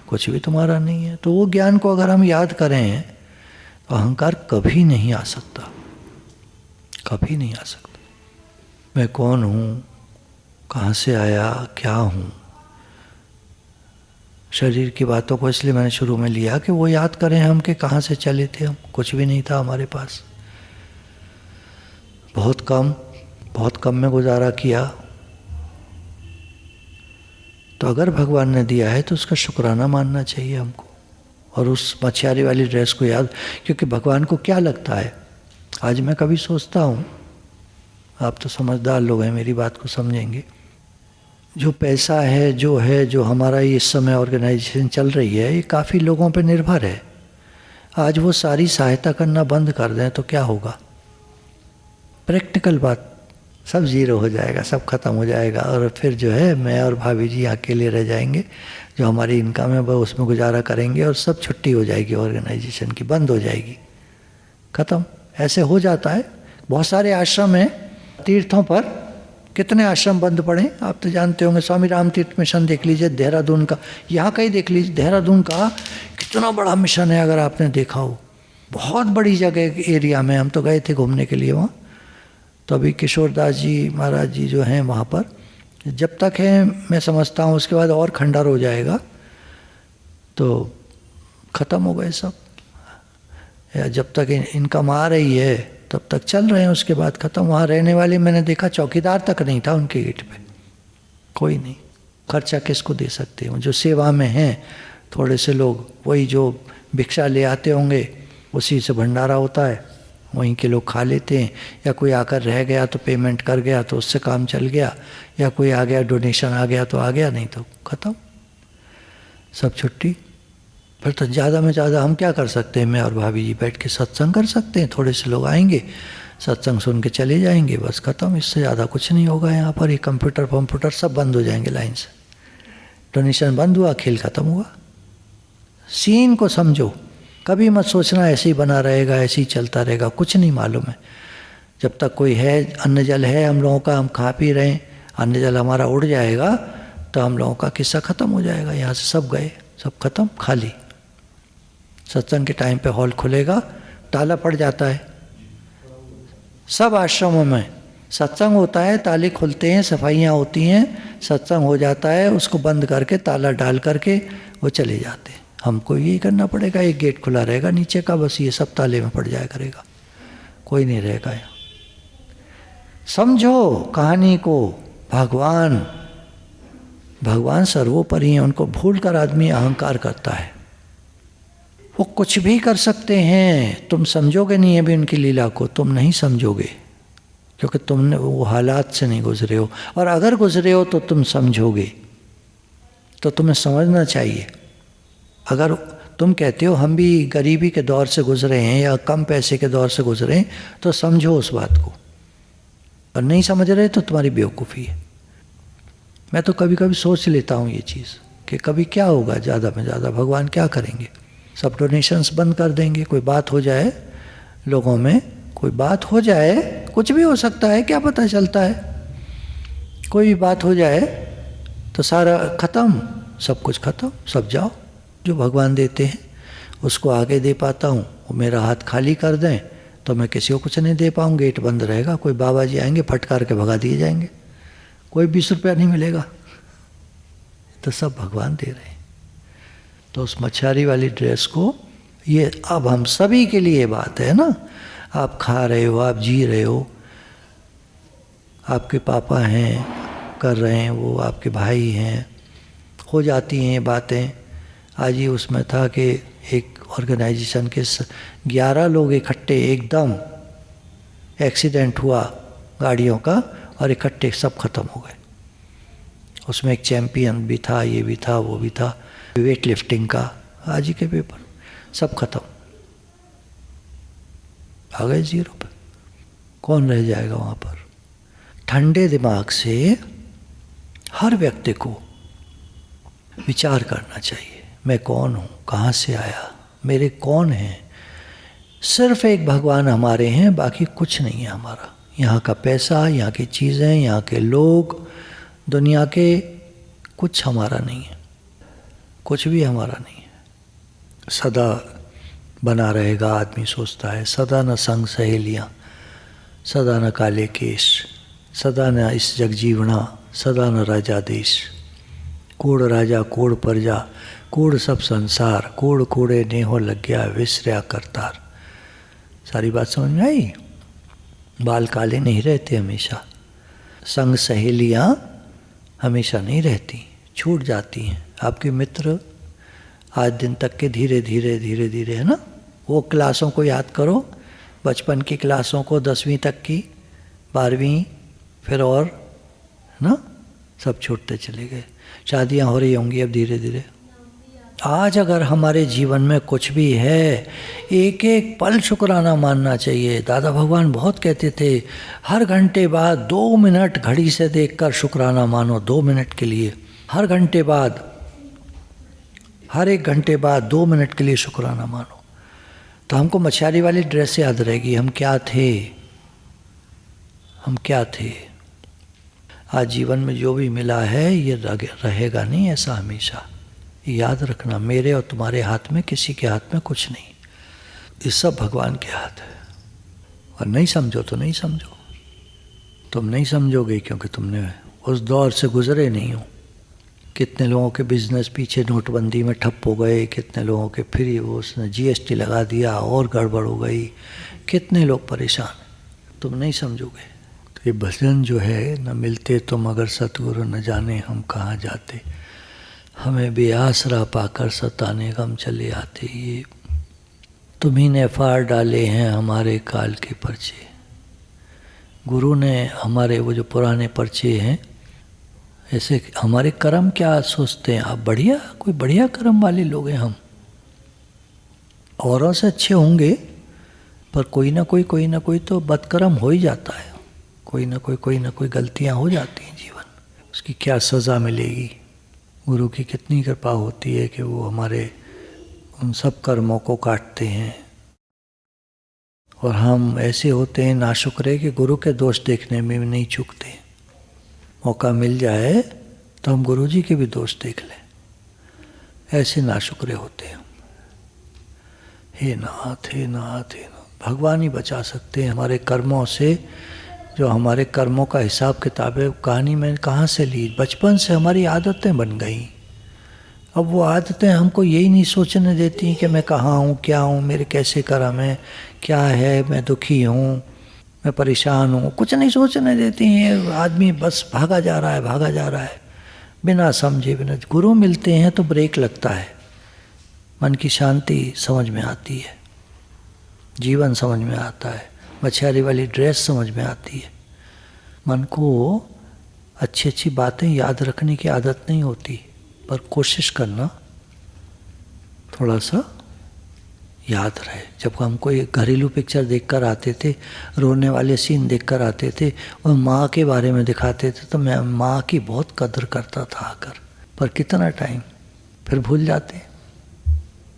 कुछ भी तुम्हारा नहीं है। तो वो ज्ञान को अगर हम याद करें तो अहंकार कभी नहीं आ सकता, कभी नहीं आ सकता। मैं कौन हूँ, कहाँ से आया, क्या हूँ। शरीर की बातों को इसलिए मैंने शुरू में लिया कि वो याद करें हम कि कहाँ से चले थे हम, कुछ भी नहीं था हमारे पास, बहुत कम में गुजारा किया। तो अगर भगवान ने दिया है तो उसका शुक्राना मानना चाहिए हमको। और उस मछियारी वाली ड्रेस को याद, क्योंकि भगवान को क्या लगता है, आज मैं कभी सोचता हूँ, आप तो समझदार लोग हैं, मेरी बात को समझेंगे। जो पैसा है, जो हमारा ये इस समय ऑर्गेनाइजेशन चल रही है, ये काफ़ी लोगों पे निर्भर है। आज वो सारी सहायता करना बंद कर दें तो क्या होगा? प्रैक्टिकल बात, सब ज़ीरो हो जाएगा, सब ख़त्म हो जाएगा। और फिर जो है मैं और भाभी जी अकेले रह जाएंगे, जो हमारी इनकम है वह उसमें गुजारा करेंगे, और सब छुट्टी हो जाएगी ऑर्गेनाइजेशन की, बंद हो जाएगी, ख़त्म। ऐसे हो जाता है। बहुत सारे आश्रम हैं तीर्थों पर, कितने आश्रम बंद पड़े आप तो जानते होंगे। स्वामी राम तीर्थ मिशन देख लीजिए, देहरादून का, यहाँ का ही देख लीजिए, देहरादून का कितना बड़ा मिशन है, अगर आपने देखा हो, बहुत बड़ी जगह एरिया में। हम तो गए थे घूमने के लिए वहाँ, तो अभी किशोरदास जी महाराज जी जो हैं वहाँ पर, जब तक है मैं समझता हूँ, उसके बाद और खंडर हो जाएगा तो ख़त्म हो गए सब। या जब तक इनकम आ रही है तब तक चल रहे हैं, उसके बाद ख़त्म। वहाँ रहने वाले मैंने देखा चौकीदार तक नहीं था उनके गेट पे, कोई नहीं। खर्चा किसको दे सकते हैं? जो सेवा में हैं थोड़े से लोग, वही जो भिक्षा ले आते होंगे, उसी से भंडारा होता है, वहीं के लोग खा लेते हैं। या कोई आकर रह गया तो पेमेंट कर गया तो उससे काम चल गया, या कोई आ गया डोनेशन आ गया तो आ गया, नहीं तो ख़त्म, सब छुट्टी। फिर तो ज़्यादा में ज़्यादा हम क्या कर सकते हैं? मैं और भाभी जी बैठ के सत्संग कर सकते हैं, थोड़े से लोग आएंगे, सत्संग सुन के चले जाएंगे, बस ख़त्म। इससे ज़्यादा कुछ नहीं होगा यहाँ पर। ये कंप्यूटर सब बंद हो जाएंगे लाइन से, डोनेशन बंद हुआ, खेल ख़त्म हुआ। सीन को समझो, कभी मत सोचना ऐसे ही बना रहेगा, ऐसे ही चलता रहेगा, कुछ नहीं मालूम है। जब तक कोई है, अन्न जल है हम लोगों का, हम खा पी रहे हैं, अन्न जल हमारा उड़ जाएगा तो हम लोगों का किस्सा ख़त्म हो जाएगा। यहाँ से सब गए, सब ख़त्म, खाली। सत्संग के टाइम पे हॉल खुलेगा, ताला पड़ जाता है। सब आश्रमों में सत्संग होता है, ताले खुलते हैं, सफाइयाँ होती हैं, सत्संग हो जाता है, उसको बंद करके ताला डाल करके वो चले जाते हैं। हमको यही करना पड़ेगा, एक गेट खुला रहेगा नीचे का, बस ये सब ताले में पड़ जाया करेगा, कोई नहीं रहेगा यहाँ। समझो कहानी को, भगवान सर्वोपरि हैं, उनको भूल कर आदमी अहंकार करता है। वो कुछ भी कर सकते हैं, तुम समझोगे नहीं अभी उनकी लीला को, तुम नहीं समझोगे, क्योंकि तुमने वो हालात से नहीं गुजरे हो। और अगर गुजरे हो तो तुम समझोगे, तो तुम्हें समझना चाहिए। अगर तुम कहते हो हम भी गरीबी के दौर से गुजरे हैं या कम पैसे के दौर से गुजरे हैं, तो समझो उस बात को। और नहीं समझ रहे तो तुम्हारी बेवकूफ़ी है। मैं तो कभी कभी सोच लेता हूँ ये चीज़ कि कभी क्या होगा, ज़्यादा में ज़्यादा भगवान क्या करेंगे? सब डोनेशंस बंद कर देंगे, कोई बात हो जाए लोगों में, कोई बात हो जाए, कुछ भी हो सकता है, क्या पता चलता है, कोई भी बात हो जाए तो सारा ख़त्म, सब कुछ ख़त्म, सब जाओ। जो भगवान देते हैं उसको आगे दे पाता हूँ, वो मेरा हाथ खाली कर दें तो मैं किसी को कुछ नहीं दे पाऊँ, गेट बंद रहेगा, कोई बाबा जी आएंगे फटकार के भगा दिए जाएंगे, कोई 20 रुपया नहीं मिलेगा। तो सब भगवान दे रहे हैं। तो उस मच्छारी वाली ड्रेस को, ये अब हम सभी के लिए बात है ना। आप खा रहे हो, आप जी रहे हो, आपके पापा हैं कर रहे हैं, वो आपके भाई हैं, हो जाती हैं बातें। आज ही उसमें था कि एक ऑर्गेनाइजेशन के 11 लोग इकट्ठे, एकदम एक्सीडेंट हुआ गाड़ियों का और इकट्ठे सब खत्म हो गए। उसमें एक चैम्पियन भी था, ये भी था, वो भी था, वेट लिफ्टिंग का, आज ही के पेपर, सब खत्म, आ गए 0 पे। कौन रह जाएगा वहाँ पर? ठंडे दिमाग से हर व्यक्ति को विचार करना चाहिए, मैं कौन हूँ, कहाँ से आया, मेरे कौन हैं। सिर्फ एक भगवान हमारे हैं, बाकी कुछ नहीं है हमारा। यहाँ का पैसा, यहाँ की चीज़ें, यहाँ के लोग, दुनिया के कुछ हमारा नहीं है, कुछ भी हमारा नहीं है। सदा बना रहेगा आदमी सोचता है, सदा न संग सहेलियाँ, सदा न काले केश, सदा न इस जग जीवना, सदा न राजा देश। कूड़ राजा कूड़ प्रजा, कूड़ सब संसार, कूड़ कूड़े नेहो लग गया विसर्या करतार। सारी बात समझ में आई? बाल काले नहीं रहते हमेशा, संग सहेलियाँ हमेशा नहीं रहती, छूट जाती हैं। आपके मित्र आज दिन तक के धीरे धीरे धीरे धीरे, है ना, वो क्लासों को याद करो, बचपन की क्लासों को, 10वीं तक की, 12वीं, फिर और, है ना, सब छूटते चले गए। शादियाँ हो रही होंगी अब धीरे धीरे। आज अगर हमारे जीवन में कुछ भी है, एक एक पल शुक्राना मानना चाहिए। दादा भगवान बहुत कहते थे, हर घंटे बाद 2 मिनट घड़ी से देखकर शुक्राना मानो, 2 मिनट के लिए, हर घंटे बाद, हर 1 घंटे बाद 2 मिनट के लिए शुक्राना मानो। तो हमको मछारी वाली ड्रेस याद रहेगी, हम क्या थे, हम क्या थे। आज जीवन में जो भी मिला है ये रहेगा नहीं ऐसा हमेशा, याद रखना। मेरे और तुम्हारे हाथ में, किसी के हाथ में कुछ नहीं, ये सब भगवान के हाथ है। और नहीं समझो तो नहीं समझो, तुम नहीं समझोगे क्योंकि तुमने उस दौर से गुजरे नहीं हो। कितने लोगों के बिजनेस पीछे नोटबंदी में ठप हो गए, कितने लोगों के फिर वो उसने जीएसटी लगा दिया और गड़बड़ हो गई, कितने लोग परेशान, तुम नहीं समझोगे। तो ये भजन जो है, न मिलते तुम अगर सतगुरु न जाने हम कहाँ जाते, हमें बेआसरा पाकर सताने गम चले आते, ये तुम्ही ने फाड़ डाले हैं हमारे काल के पर्चे। गुरु ने हमारे वो जो पुराने पर्चे हैं, ऐसे हमारे कर्म क्या सोचते हैं आप, बढ़िया कोई बढ़िया कर्म वाले लोग हैं हम, औरों से अच्छे होंगे, पर कोई ना कोई तो बदकर्म हो ही जाता है, कोई ना कोई गलतियां हो जाती हैं जीवन में, उसकी क्या सज़ा मिलेगी। गुरु की कितनी कृपा होती है कि वो हमारे उन सब कर्मों को काटते हैं। और हम ऐसे होते हैं नाशुक्रे कि गुरु के दोष देखने में भी नहीं चूकते। मौका मिल जाए तो हम गुरु जी के भी दोष देख लें, ऐसे नाशुक्रे होते हैं। हे नाथ हे नाथ हे नाथ, भगवान ही बचा सकते हैं हमारे कर्मों से। जो हमारे कर्मों का हिसाब किताब है, कहानी मैंने कहाँ से ली, बचपन से हमारी आदतें बन गई। अब वो आदतें हमको यही नहीं सोचने देती कि मैं कहाँ हूँ, क्या हूँ, मेरे कैसे कर्म है, क्या है, मैं दुखी हूँ, मैं परेशान हूँ, कुछ नहीं सोचने देती हैं। आदमी बस भागा जा रहा है बिना समझे बिना। गुरु मिलते हैं तो ब्रेक लगता है, मन की शांति समझ में आती है, जीवन समझ में आता है, मछियारी वाली ड्रेस समझ में आती है। मन को अच्छी अच्छी बातें याद रखने की आदत नहीं होती, पर कोशिश करना थोड़ा सा याद रहे। जब हम कोई घरेलू पिक्चर देखकर आते थे, रोने वाले सीन देखकर आते थे और माँ के बारे में दिखाते थे, तो मैं माँ की बहुत कदर करता था आकर, पर कितना टाइम फिर भूल जाते।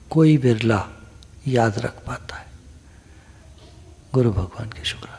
कोई बिरला याद रख पाता है। गुरु भगवान की शुक्राना।